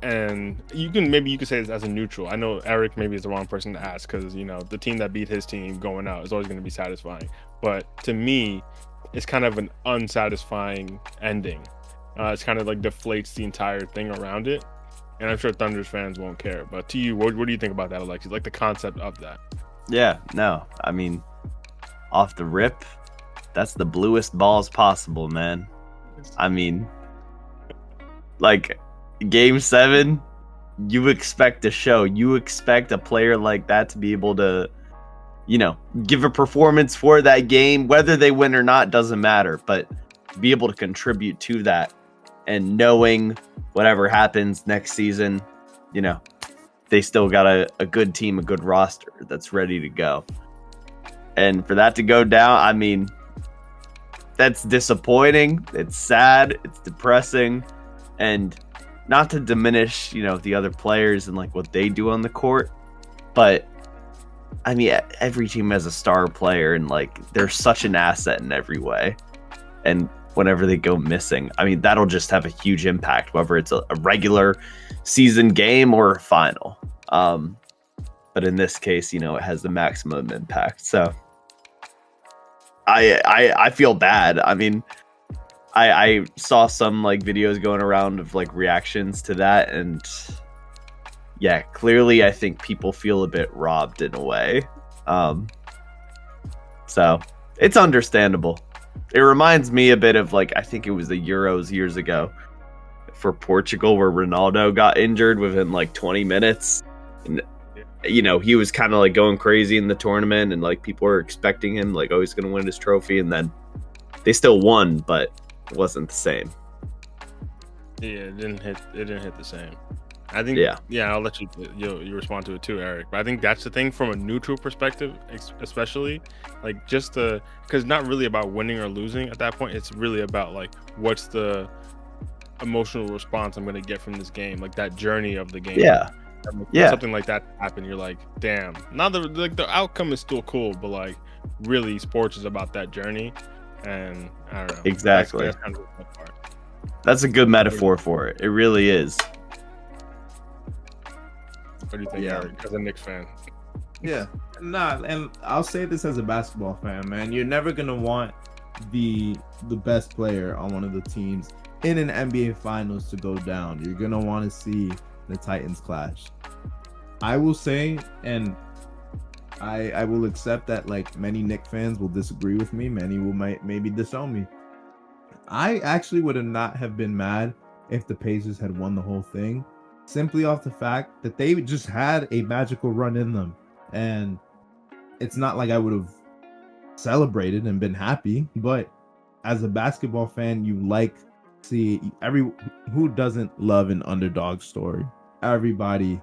and you could say this as a neutral. I know Eric maybe is the wrong person to ask because the team that beat his team going out is always going to be satisfying. But to me, it's kind of an unsatisfying ending. It's kind of like deflates the entire thing around it, and I'm sure Thunder's fans won't care. But to you, what do you think about that, Alexis? Like the concept of that? Yeah, no, I mean, off the rip, that's the bluest balls possible, man. I mean, like, Game 7, you expect a show. You expect a player like that to be able to, give a performance for that game. Whether they win or not doesn't matter, but be able to contribute to that. And knowing whatever happens next season, they still got a good team, a good roster that's ready to go. And for that to go down, I mean, that's disappointing. It's sad. It's depressing. And not to diminish, the other players and like what they do on the court, but I mean, every team has a star player, and like they're such an asset in every way. And whenever they go missing, I mean, that'll just have a huge impact, whether it's a regular season game or a final. But in this case, you know, it has the maximum impact. So I feel bad. I mean, I saw some like videos going around of like reactions to that, and yeah, clearly I think people feel a bit robbed in a way. So it's understandable. It reminds me a bit of like, I think it was the Euros years ago for Portugal where Ronaldo got injured within like 20 minutes. And, you know, he was kind of like going crazy in the tournament, and like people were expecting him like, oh, he's going to win his trophy. And then they still won, but it wasn't the same. Yeah, it didn't hit the same. I think, yeah, I'll let you respond to it too, Eric. But I think that's the thing from a neutral perspective, especially like just because not really about winning or losing at that point. It's really about like, what's the emotional response I'm going to get from this game, like that journey of the game. Yeah. Something like that happen, you're like, damn. Now the outcome is still cool, but like really sports is about that journey. And I don't know. Exactly. That's kind of the part. That's a good metaphor for it. It really is. What do you think, Eric, as a Knicks fan? Yeah, and I'll say this as a basketball fan, man. You're never gonna want the best player on one of the teams in an NBA Finals to go down. You're gonna want to see the Titans clash. I will say, and I will accept that like many Knicks fans will disagree with me. Many will maybe disown me. I actually would have not have been mad if the Pacers had won the whole thing, simply off the fact that they just had a magical run in them. And it's not like I would have celebrated and been happy, but as a basketball fan, you like see who doesn't love an underdog story? Everybody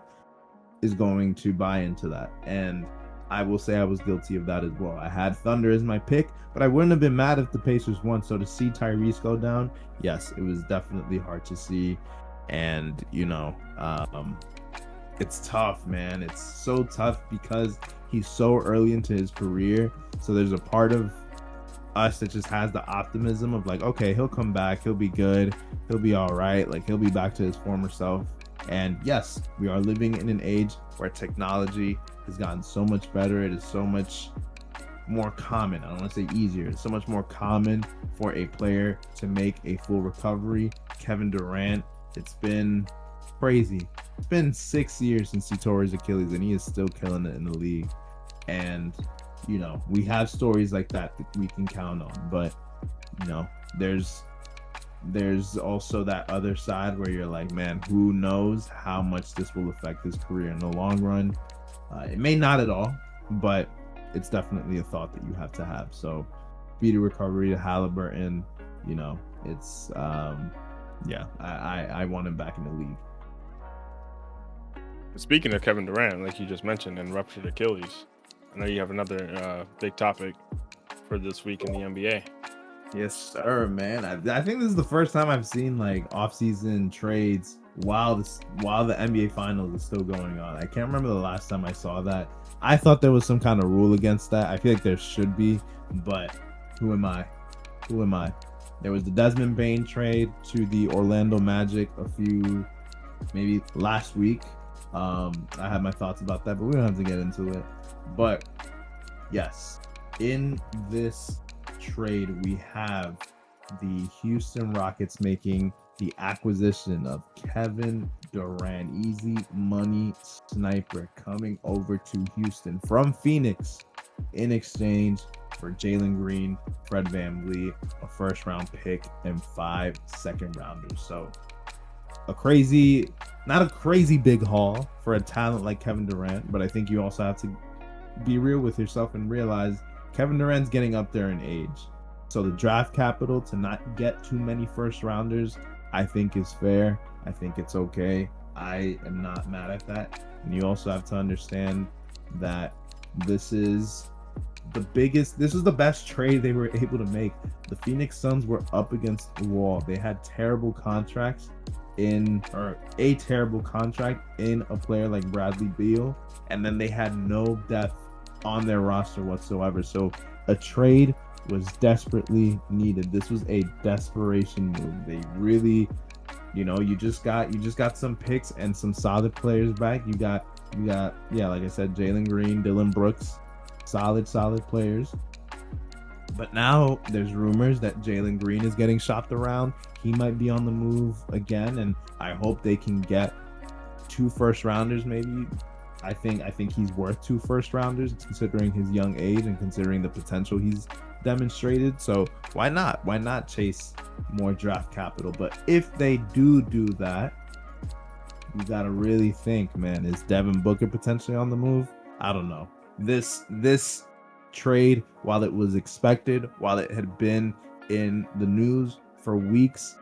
is going to buy into that. And I will say I was guilty of that as well. I had Thunder as my pick, but I wouldn't have been mad if the Pacers won. So to see Tyrese go down, yes, it was definitely hard to see. And, you know, it's tough, man. It's so tough because he's so early into his career. So there's a part of us that just has the optimism of like, okay, he'll come back. He'll be good. He'll be all right. Like, he'll be back to his former self. And yes, we are living in an age where technology has gotten so much better. It is so much more common. I don't want to say easier. It's so much more common for a player to make a full recovery. Kevin Durant, it's been crazy. It's been 6 years since he tore his Achilles, and he is still killing it in the league. And, you know, we have stories like that we can count on. But, you know, there's also that other side where you're like, man, who knows how much this will affect his career in the long run. It may not at all, but it's definitely a thought that you have to have. So speedy recovery to Haliburton, you know, it's I want him back in the league. Speaking of Kevin Durant, like you just mentioned, and ruptured Achilles, I know you have another big topic for this week in the NBA. Yes, sir, man. I think this is the first time I've seen like off-season trades while the NBA Finals is still going on. I can't remember the last time I saw that. I thought there was some kind of rule against that. I feel like there should be, but who am I? There was the Desmond Bane trade to the Orlando Magic maybe last week. I had my thoughts about that, but we don't have to get into it. But yes, in this trade, we have the Houston Rockets making the acquisition of Kevin Durant, easy money sniper, coming over to Houston from Phoenix in exchange for Jalen Green, Fred VanVleet, a first-round pick, and 5 second-rounders. So not a crazy big haul for a talent like Kevin Durant, but I think you also have to be real with yourself and realize Kevin Durant's getting up there in age. So the draft capital to not get too many first-rounders, I think is fair. I think it's okay. I am not mad at that. And you also have to understand that this is the best trade they were able to make. The Phoenix Suns were up against the wall. They had terrible contracts a terrible contract in a player like Bradley Beal, and then they had no depth on their roster whatsoever. So a trade was desperately needed. This was a desperation move. They really, you just got some picks and some solid players back. You got yeah, like I said, Jalen Green, Dylan Brooks, solid players. But now there's rumors that Jalen Green is getting shopped around. He might be on the move again, and I hope they can get 2 first rounders maybe. I think he's worth 2 first rounders considering his young age and considering the potential he's demonstrated. So why not chase more draft capital? But if they do that, you got to really think, man, is Devin Booker potentially on the move? I don't know. This trade, while it was expected, while it had been in the news for weeks,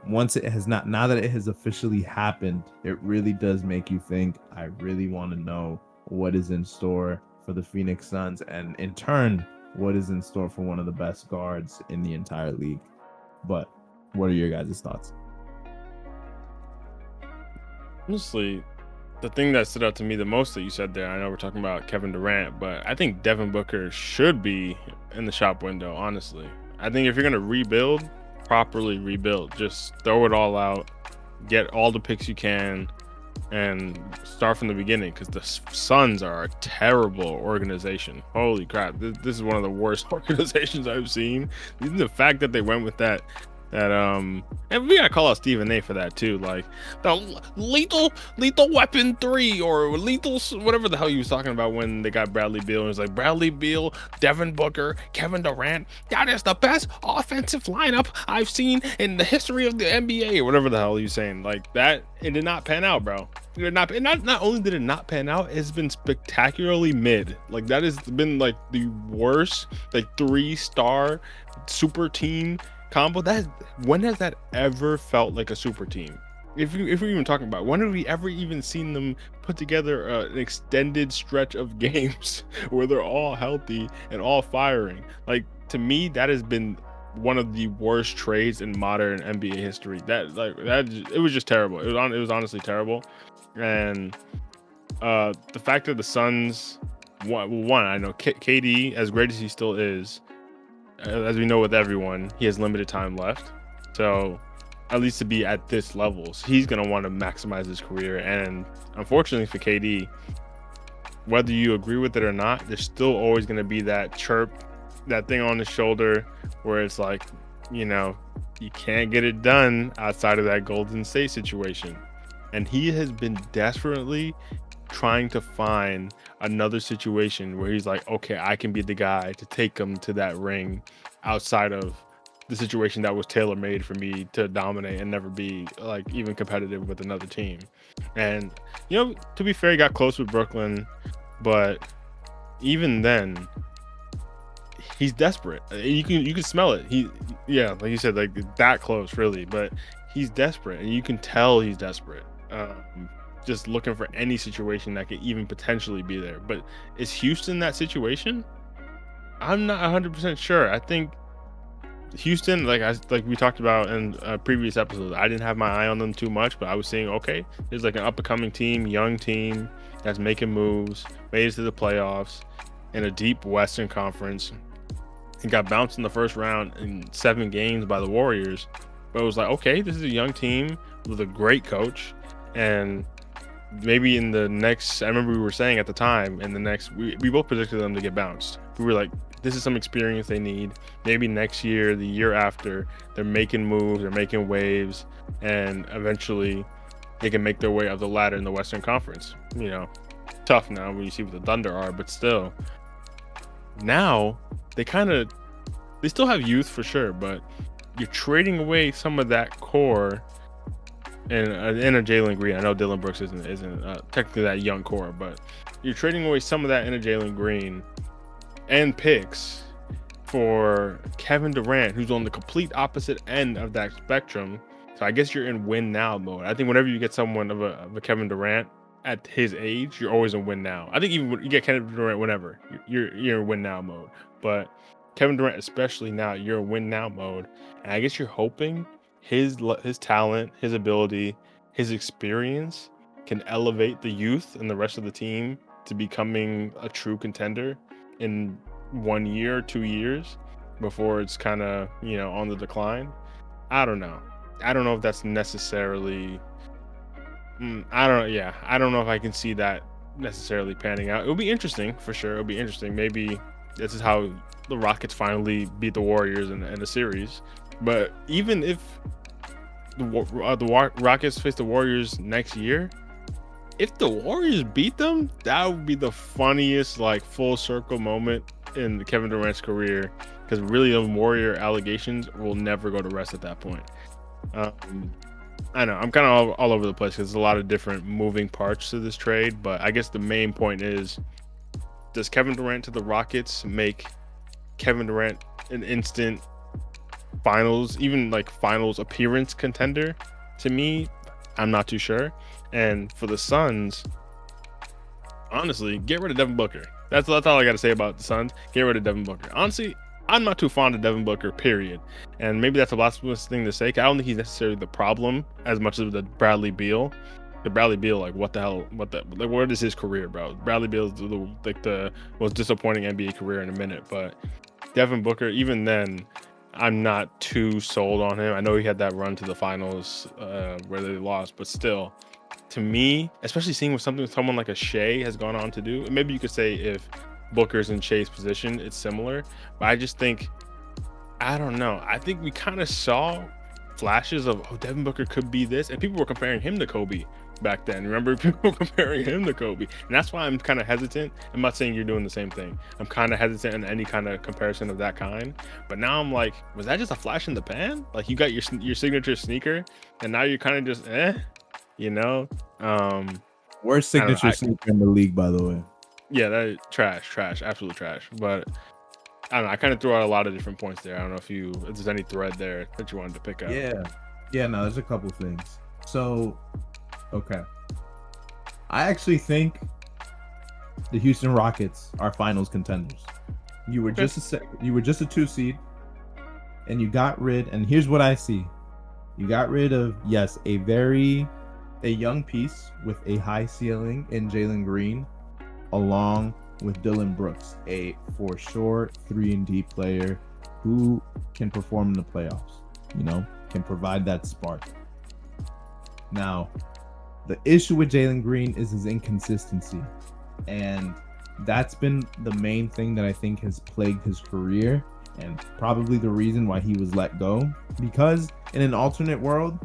now that it has officially happened, it really does make you think. I really want to know what is in store for the Phoenix Suns, and in turn, what is in store for one of the best guards in the entire league. But what are your guys' thoughts? Honestly, the thing that stood out to me the most that you said there, I know we're talking about Kevin Durant, but I think Devin Booker should be in the shop window, honestly. I think if you're going to rebuild, properly rebuild. Just throw it all out, get all the picks you can, and start from the beginning, because the Suns are a terrible organization. Holy crap. This is one of the worst organizations I've seen. Even the fact that they went with that and we gotta call out Stephen A for that too, like the lethal weapon 3 or lethal whatever the hell he was talking about when they got Bradley Beal. It was like Bradley Beal, Devin Booker, Kevin Durant, that is the best offensive lineup I've seen in the history of the NBA, or whatever the hell he was saying. Like that, it did not pan out, bro. It did not. Not only did it not pan out, it's been spectacularly mid. Like that has been like the worst, like 3-star super team combo. When has that ever felt like a super team? If we're even talking about, when have we ever even seen them put together an extended stretch of games where they're all healthy and all firing? Like, to me, that has been one of the worst trades in modern NBA history. It was just terrible. It was honestly terrible. And the fact that the Suns one, I know KD, as great as he still is, as we know with everyone, he has limited time left. So at least to be at this level, so he's going to want to maximize his career. And unfortunately for KD, whether you agree with it or not, there's still always going to be that chirp, that thing on his shoulder where it's like, you can't get it done outside of that Golden State situation. And he has been desperately trying to find another situation where he's like, okay, I can be the guy to take him to that ring outside of the situation that was tailor-made for me to dominate and never be like even competitive with another team. And to be fair, he got close with Brooklyn, but even then he's desperate. You can smell it. Like you said, like that close really, but he's desperate, and you can tell he's desperate. Just looking for any situation that could even potentially be there. But is Houston that situation? I'm not 100% sure. I think Houston, like we talked about in previous episodes, I didn't have my eye on them too much, but I was saying, okay, there's like an up-and-coming team, young team that's making moves, made it to the playoffs in a deep Western Conference, and got bounced in the first round in 7 games by the Warriors. But it was like, okay, this is a young team with a great coach, and maybe in the next, I remember we were saying at the time, in the next, we both predicted them to get bounced. We were like, this is some experience they need. Maybe next year, the year after, they're making moves, they're making waves, and eventually they can make their way up the ladder in the Western Conference. Tough now when you see what the Thunder are, but still. Now, they still have youth for sure, but you're trading away some of that core and a Jalen Green. I know Dylan Brooks isn't technically that young core, but you're trading away some of that in a Jalen Green and picks for Kevin Durant, who's on the complete opposite end of that spectrum. So I guess you're in win now mode. I think whenever you get someone of a Kevin Durant at his age, you're always in win now. I think even when you get Kevin Durant, whenever you're in win now mode, but Kevin Durant especially now, you're in win now mode, and I guess you're hoping his talent, his ability, his experience can elevate the youth and the rest of the team to becoming a true contender in 1 year, 2 years before it's kind of, on the decline. I don't know. I don't know if that's necessarily. I don't know if I can see that necessarily panning out. It'll be interesting for sure. It'll be interesting. Maybe this is how the Rockets finally beat the Warriors in the series. But even if the Rockets face the Warriors next year, if the Warriors beat them, that would be the funniest full circle moment in Kevin Durant's career, because really the Warrior allegations will never go to rest at that point. I know I'm kind of all over the place because there's a lot of different moving parts to this trade, but I guess the main point is, does Kevin Durant to the Rockets make Kevin Durant an instant finals, even finals appearance contender? To me, I'm not too sure. And for the Suns, honestly, get rid of Devin Booker. That's all I got to say about the Suns. Get rid of Devin Booker. Honestly, I'm not too fond of Devin Booker, period. And maybe that's a blasphemous thing to say. I don't think he's necessarily the problem as much as the Bradley Beal. The Bradley Beal, what the hell? What is his career, bro? Bradley Beal is the most disappointing NBA career in a minute. But Devin Booker, even then, I'm not too sold on him. I know he had that run to the finals where they lost, but still, to me, especially seeing what someone like a Shai has gone on to do, and maybe you could say if Booker's in Shai's position, it's similar, but I just think, I don't know. I think we kind of saw flashes of, Devin Booker could be this, and people were comparing him to Kobe back then. Remember, people were comparing him to Kobe, and that's why I'm kind of hesitant. I'm not saying you're doing the same thing. I'm kind of hesitant in any kind of comparison of that kind, but now I'm like, was that just a flash in the pan? You got your signature sneaker, and now you're kind of just Worst signature sneaker in the league, by the way. Yeah, that trash, absolute trash. But I don't know. I kind of threw out a lot of different points there. I don't know if there's any thread there that you wanted to pick up. Yeah. No, there's a couple things. So, okay, I actually think the Houston Rockets are finals contenders. You were just a 2 seed, and you got rid. And here's what I see: you got rid of a young piece with a high ceiling in Jalen Green, along with Dylan Brooks, a for sure 3-and-D player who can perform in the playoffs, can provide that spark. Now, the issue with Jalen Green is his inconsistency, and that's been the main thing that I think has plagued his career, and probably the reason why he was let go, because in an alternate world,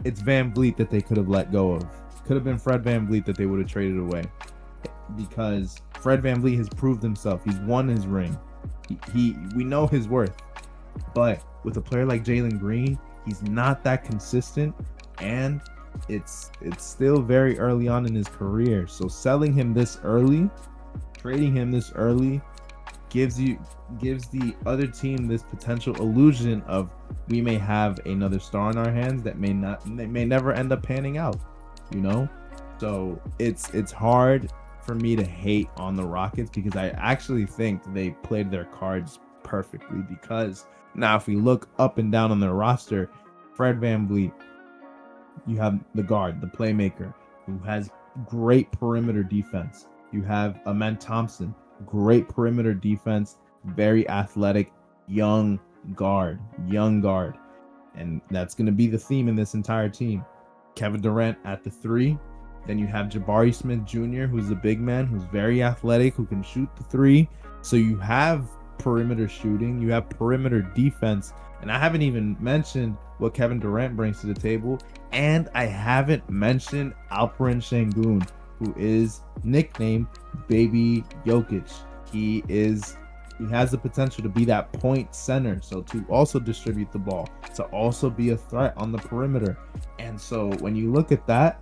it's Van Vliet that they could have let go of. Could have been Fred Van Vliet that they would have traded away, because Fred Van Vliet has proved himself. He's won his ring. We know his worth. But with a player like Jalen Green, he's not that consistent, and it's still very early on in his career. So selling him this early, trading him this early, gives the other team this potential illusion of we may have another star in our hands that may never end up panning out, So it's hard for me to hate on the Rockets, because I actually think they played their cards perfectly. Because now if we look up and down on their roster, Fred Van Vliet, you have the guard, the playmaker, who has great perimeter defense. You have Amen Thompson, great perimeter defense, very athletic, young guard. And that's going to be the theme in this entire team. Kevin Durant at the 3. Then you have Jabari Smith Jr., who's a big man, who's very athletic, who can shoot the 3. So you have perimeter shooting, you have perimeter defense, and I haven't even mentioned what Kevin Durant brings to the table, and I haven't mentioned Alperen Sengun, who is nicknamed Baby Jokic. He has the potential to be that point center, so to also distribute the ball, to also be a threat on the perimeter. And so when you look at that,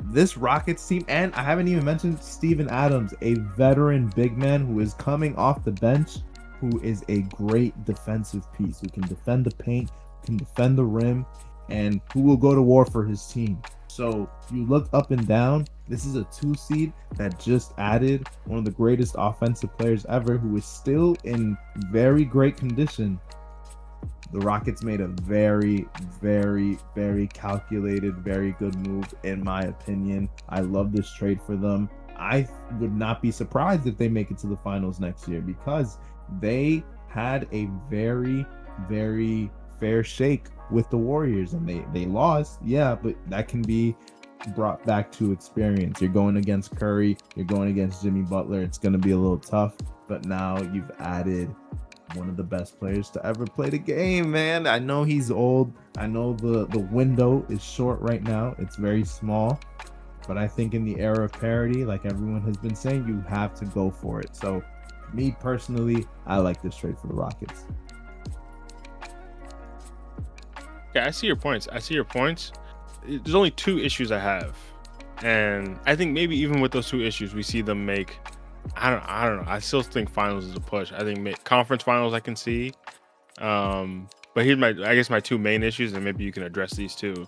this Rockets team, and I haven't even mentioned Steven Adams, a veteran big man who is coming off the bench, who is a great defensive piece, who can defend the paint, can defend the rim, and who will go to war for his team. So you look up and down, this is a 2 seed that just added one of the greatest offensive players ever, who is still in very great condition. The Rockets made a very, very, very calculated, very good move, in my opinion. I love this trade for them. I would not be surprised if they make it to the finals next year, because they had a very, very fair shake with the Warriors, and they lost, yeah, but that can be brought back to experience. You're going against Curry, you're going against Jimmy Butler. It's going to be a little tough, but now you've added one of the best players to ever play the game, man. I know he's old. I know the window is short right now. It's very small. But I think in the era of parity, like everyone has been saying, you have to go for it. So me personally, I like this trade for the Rockets. Yeah, I see your points. There's only 2 issues I have. And I think maybe even with those 2 issues, we see them make, I don't know. I still think finals is a push. I think conference finals I can see. But here's my 2 main issues, and maybe you can address these too.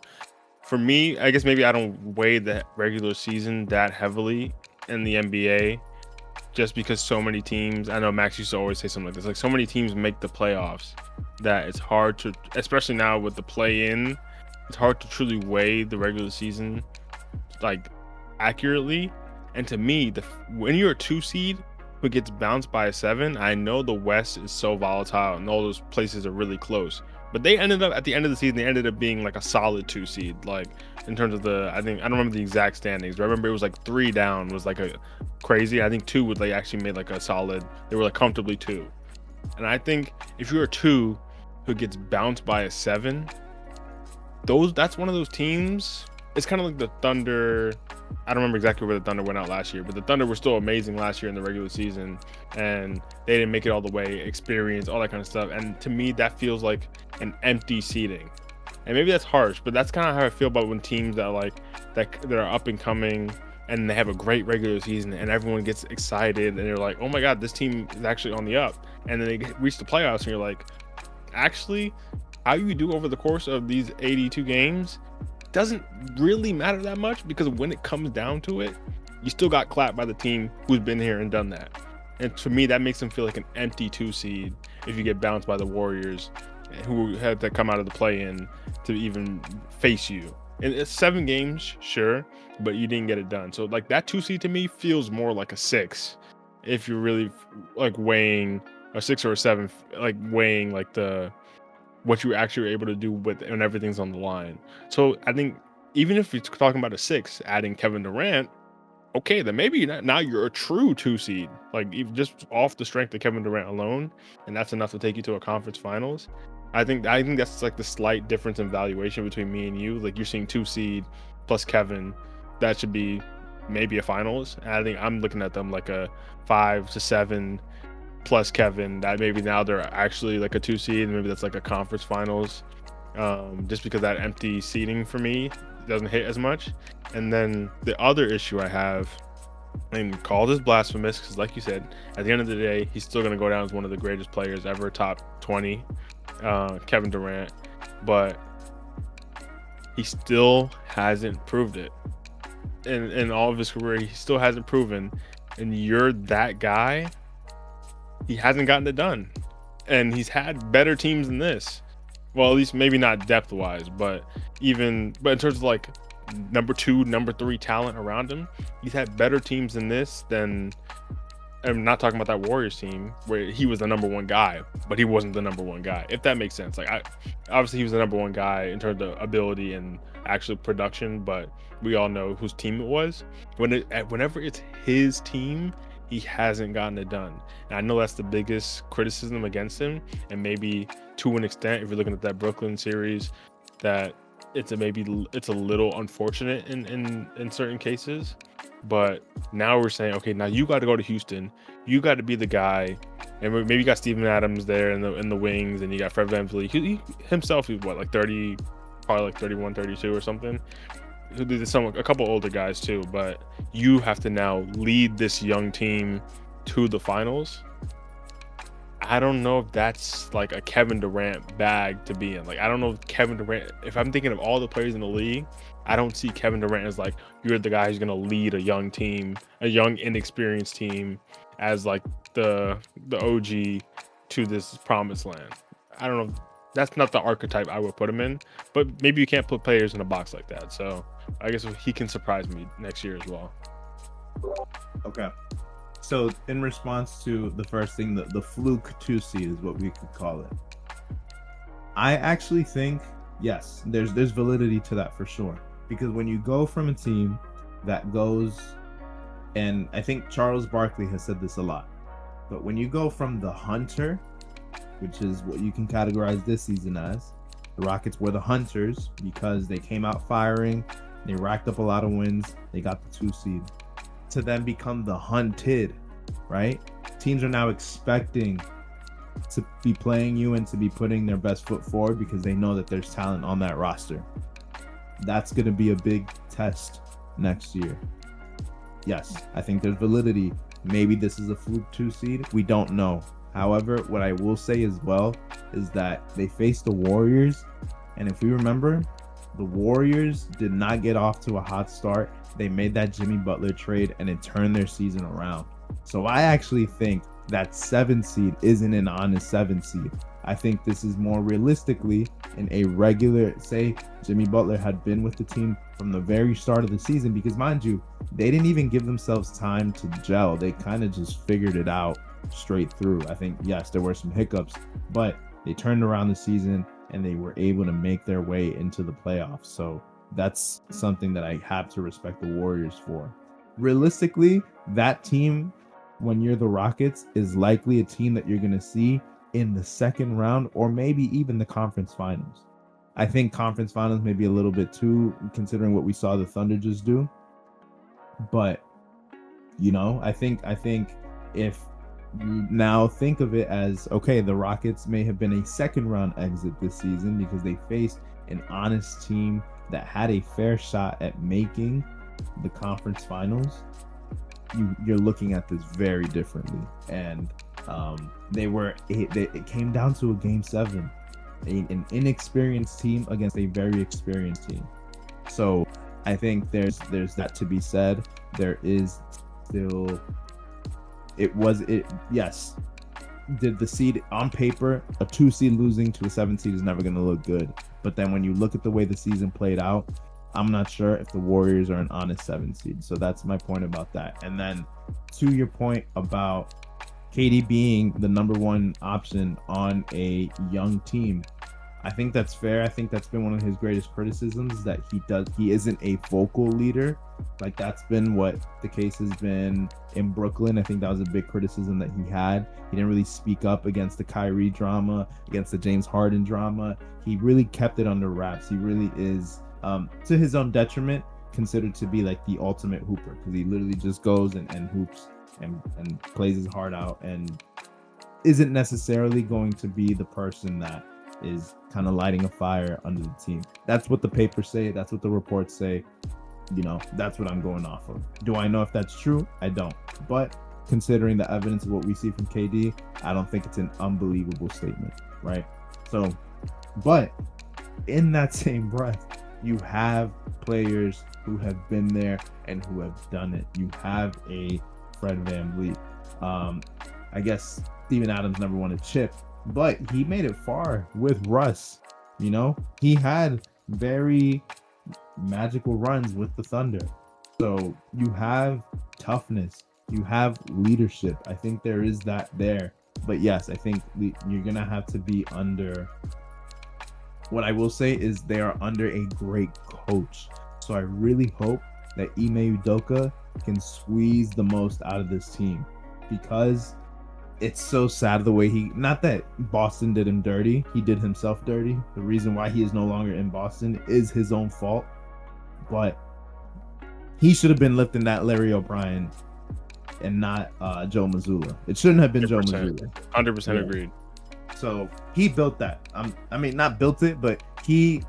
For me, I guess maybe I don't weigh the regular season that heavily in the NBA, just because so many teams, I know Max used to always say something like this, like so many teams make the playoffs that it's hard to, especially now with the play-in, it's hard to truly weigh the regular season like accurately. And to me, when you're a 2 seed who gets bounced by a 7, I know the West is so volatile and all those places are really close. But they ended up at the end of the season, they ended up being like a solid 2 seed, like in terms of I don't remember the exact standings, but I remember it was like 3 down was like a crazy. I think 2 would like actually made like a solid, they were like comfortably 2. And I think if you're a 2 who gets bounced by a 7, that's one of those teams. It's kind of like the Thunder. I don't remember exactly where the Thunder went out last year, but the Thunder were still amazing last year in the regular season, and they didn't make it all the way, experience, all that kind of stuff. And to me, that feels like an empty seeding. And maybe that's harsh, but that's kind of how I feel about when teams that are up and coming and they have a great regular season and everyone gets excited and they're like, oh my God, this team is actually on the up. And then they reach the playoffs and you're like, actually, how you do over the course of these 82 games doesn't really matter that much, because when it comes down to it, you still got clapped by the team who's been here and done that. And to me, that makes them feel like an empty 2 seed if you get bounced by the Warriors, who had to come out of the play-in to even face you. And it's 7 games, sure, but you didn't get it done. So like that 2 seed to me feels more like a 6 if you're really like weighing a 6 or a 7, like weighing like what you actually were able to do when everything's on the line. So I think even if you're talking about a 6, adding Kevin Durant, okay, then maybe now you're a true 2 seed, like even just off the strength of Kevin Durant alone, and that's enough to take you to a conference finals. I think that's like the slight difference in valuation between me and you. Like you're seeing 2 seed plus Kevin, that should be maybe a finals. And I think I'm looking at them like a 5 to 7 plus Kevin, that maybe now they're actually like a 2 seed, and maybe that's like a conference finals, just because that empty seating for me doesn't hit as much. And then the other issue I have, and call this blasphemous, because like you said, at the end of the day, he's still going to go down as one of the greatest players ever, top 20, Kevin Durant, but he still hasn't proved it in all of his career. He still hasn't proven, and you're that guy. He hasn't gotten it done, and he's had better teams than this. Well, at least maybe not depth wise, but in terms of like number 2, number 3 talent around him, he's had better teams than this. I'm not talking about that Warriors team where he was the number 1 guy, but he wasn't the number 1 guy, if that makes sense. Like obviously he was the number 1 guy in terms of ability and actual production, but we all know whose team it was. Whenever it's his team, he hasn't gotten it done. And I know that's the biggest criticism against him, and maybe to an extent, if you're looking at that Brooklyn series, that it's a little unfortunate in certain cases. But now we're saying, okay, now you got to go to Houston, you got to be the guy, and maybe you got Steven Adams there in the wings, and you got Fred VanVleet. He himself, he's what, like 30, probably like 31, 32 or something. A couple older guys too, but you have to now lead this young team to the finals. I don't know if that's like a Kevin Durant bag to be in. Like, I don't know if Kevin Durant, if I'm thinking of all the players in the league, I don't see Kevin Durant as like, you're the guy who's going to lead a young team, a young, inexperienced team, as like the OG to this promised land. I don't know. That's not the archetype I would put him in, but maybe you can't put players in a box like that. So I guess he can surprise me next year as well. Okay. So in response to the first thing, the fluke 2 seed is what we could call it. I actually think, yes, there's validity to that for sure. Because when you go from a team that goes, and I think Charles Barkley has said this a lot, but when you go from the hunter, which is what you can categorize this season as, the Rockets were the hunters because they came out firing, they racked up a lot of wins, they got the 2 seed, to then become the hunted, right? Teams are now expecting to be playing you and to be putting their best foot forward because they know that there's talent on that roster. That's going to be a big test next year. Yes, I think there's validity. Maybe this is a fluke 2 seed. We don't know. However, what I will say as well is that they faced the Warriors. And if we remember, the Warriors did not get off to a hot start. They made that Jimmy Butler trade and it turned their season around. So I actually think that 7 seed isn't an honest 7 seed. I think this is more realistically in a regular, say Jimmy Butler had been with the team from the very start of the season, because mind you, they didn't even give themselves time to gel. They kind of just figured it out straight through. I think, yes, there were some hiccups, but they turned around the season and they were able to make their way into the playoffs. So that's something that I have to respect the Warriors for. Realistically, that team, when you're the Rockets, is likely a team that you're going to see in the second round or maybe even the conference finals. I think conference finals may be a little bit too, considering what we saw the Thunder just do. But, you know, I think if you now think of it as, okay, the Rockets may have been a second round exit this season because they faced an honest team that had a fair shot at making the conference finals, you're looking at this very differently. And it came down to a game 7, an inexperienced team against a very experienced team. So I think there's that to be said. There is still, yes, did the seed on paper, a 2 seed losing to a 7 seed is never going to look good. But then when you look at the way the season played out, I'm not sure if the Warriors are an honest 7 seed. So that's my point about that. And then to your point about KD being the number 1 option on a young team, I think that's fair. I think that's been one of his greatest criticisms, that he isn't a vocal leader. Like, that's been what the case has been in Brooklyn. I think that was a big criticism that he had. He didn't really speak up against the Kyrie drama, against the James Harden drama. He really kept it under wraps. He really is, to his own detriment, considered to be like the ultimate hooper, because he literally just goes and hoops and plays his heart out and isn't necessarily going to be the person that is kind of lighting a fire under the team. That's what the papers say. That's what the reports say. You know, that's what I'm going off of. Do I know if that's true? I don't. But considering the evidence of what we see from KD, I don't think it's an unbelievable statement, right? So, but in that same breath, you have players who have been there and who have done it. You have a Fred VanVleet. I guess Steven Adams never won a chip, but he made it far with Russ. You know, he had very magical runs with the Thunder. So you have toughness, you have leadership. I think there is that there. But yes, I think you're gonna have to be under. What I will say is they are under a great coach. So I really hope that Ime Udoka can squeeze the most out of this team, because it's so sad the way not that Boston did him dirty, he did himself dirty. The reason why he is no longer in Boston is his own fault, but he should have been lifting that Larry O'Brien and not Joe Mazzulla. It shouldn't have been 100%. Joe Mazzulla. 100% agreed. So he built that. I mean, not built it, but he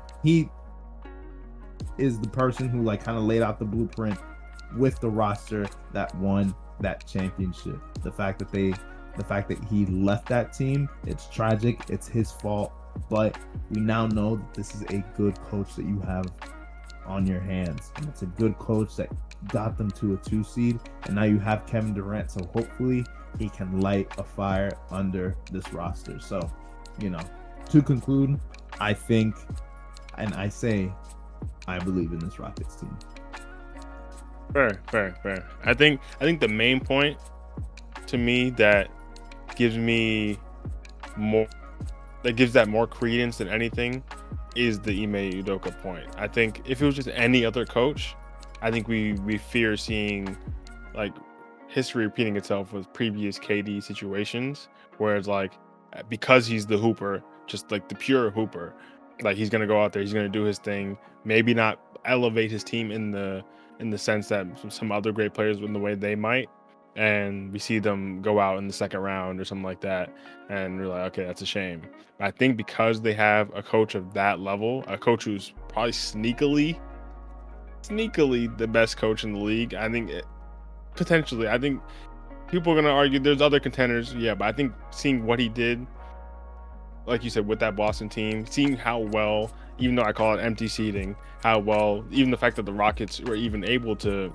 is the person who like kind of laid out the blueprint with the roster that won that championship. The fact that he left that team, it's tragic. It's his fault. But we now know that this is a good coach that you have on your hands. And it's a good coach that got them to a 2 seed. And now you have Kevin Durant. So hopefully he can light a fire under this roster. So, you know, to conclude, I think, and I say, I believe in this Rockets team. Fair. I think the main point to me that gives me more that more credence than anything is the Ime Udoka point. I think if it was just any other coach, I think we fear seeing like history repeating itself with previous KD situations, where it's like because he's the hooper, just like the pure hooper, like he's gonna go out there, he's gonna do his thing, maybe not elevate his team in the sense that some other great players in the way they might, and we see them go out in the second round or something like that, and we're like, okay, that's a shame. But I think because they have a coach of that level, a coach who's probably sneakily the best coach in the league, I think potentially, I think people are going to argue there's other contenders, yeah, but I think seeing what he did, like you said, with that Boston team, seeing how well, even though I call it empty seating, how well, even the fact that the Rockets were even able to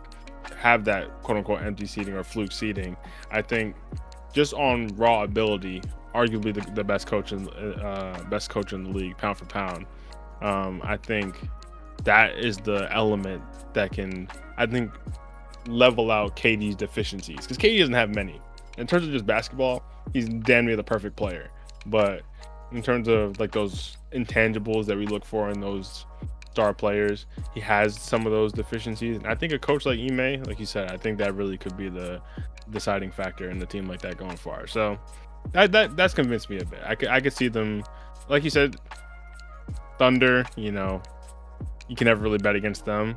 have that quote unquote empty seating or fluke seating, I think just on raw ability, arguably the best coach in the league, pound for pound. I think that is the element that can, I think, level out KD's deficiencies, because KD doesn't have many. In terms of just basketball, he's damn near the perfect player, but in terms of like those intangibles that we look for in those star players, he has some of those deficiencies. And I think a coach like Ime, like you said, I think that really could be the deciding factor in the team like that going far. So that's convinced me a bit. I could see them, like you said, Thunder, you know, you can never really bet against them.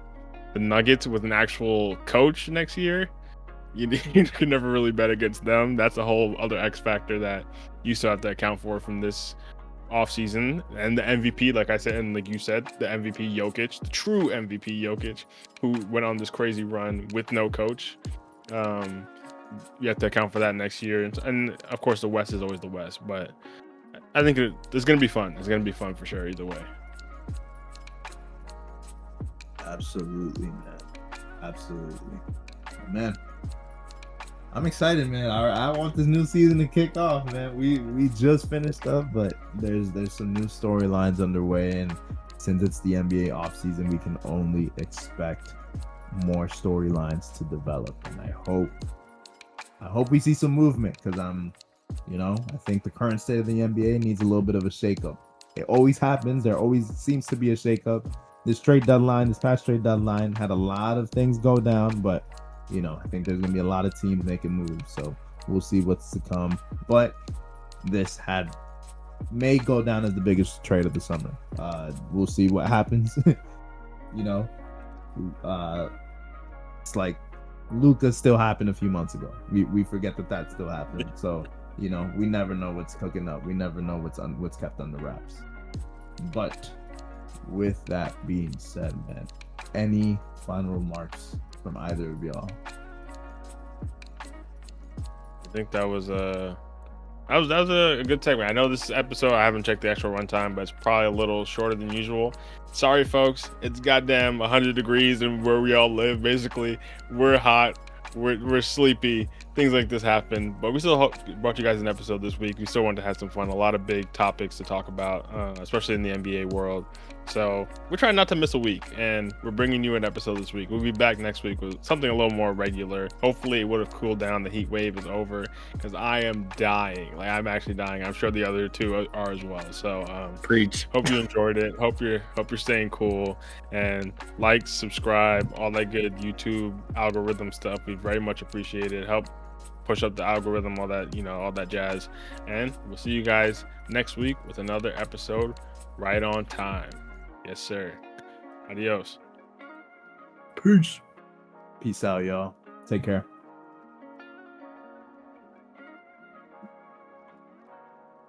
The Nuggets with an actual coach next year, you can never really bet against them. That's a whole other X factor that you still have to account for from this offseason. And the MVP, like I said, and like you said, the MVP Jokic, the true MVP Jokic, who went on this crazy run with no coach. You have to account for that next year. And of course, the West is always the West. But I think it's going to be fun. It's going to be fun for sure either way. Absolutely, man. Absolutely, man. I'm excited, man. I want this new season to kick off, man. We just finished up, but there's some new storylines underway, and since it's the NBA offseason, we can only expect more storylines to develop. And I hope we see some movement, because I think the current state of the NBA needs a little bit of a shakeup. It always happens. There always seems to be a shakeup. This past trade deadline had a lot of things go down, but I think there's gonna be a lot of teams making moves, so we'll see what's to come. But this may go down as the biggest trade of the summer. We'll see what happens. It's like Luka still happened a few months ago. We forget that still happened. So we never know what's cooking up. We never know what's kept under wraps. But with that being said, man, any final remarks from either of y'all? I think that was a good segment. I know this episode, I haven't checked the actual runtime, but it's probably a little shorter than usual. Sorry, folks. It's goddamn 100 degrees and where we all live. Basically, we're hot. We're sleepy. Things like this happen, but we still brought you guys an episode this week. We still wanted to have some fun. A lot of big topics to talk about, especially in the NBA world. So we're trying not to miss a week, and we're bringing you an episode this week. We'll be back next week with something a little more regular. Hopefully it would have cooled down. The heat wave is over, because I am dying. Like, I'm actually dying. I'm sure the other two are as well. So Preach. Hope you enjoyed it. Hope you're staying cool, and like, subscribe, all that good YouTube algorithm stuff. We very much appreciate it. Help push up the algorithm, all that jazz. And we'll see you guys next week with another episode right on time. Yes, sir. Adios. Peace. Peace out, y'all. Take care.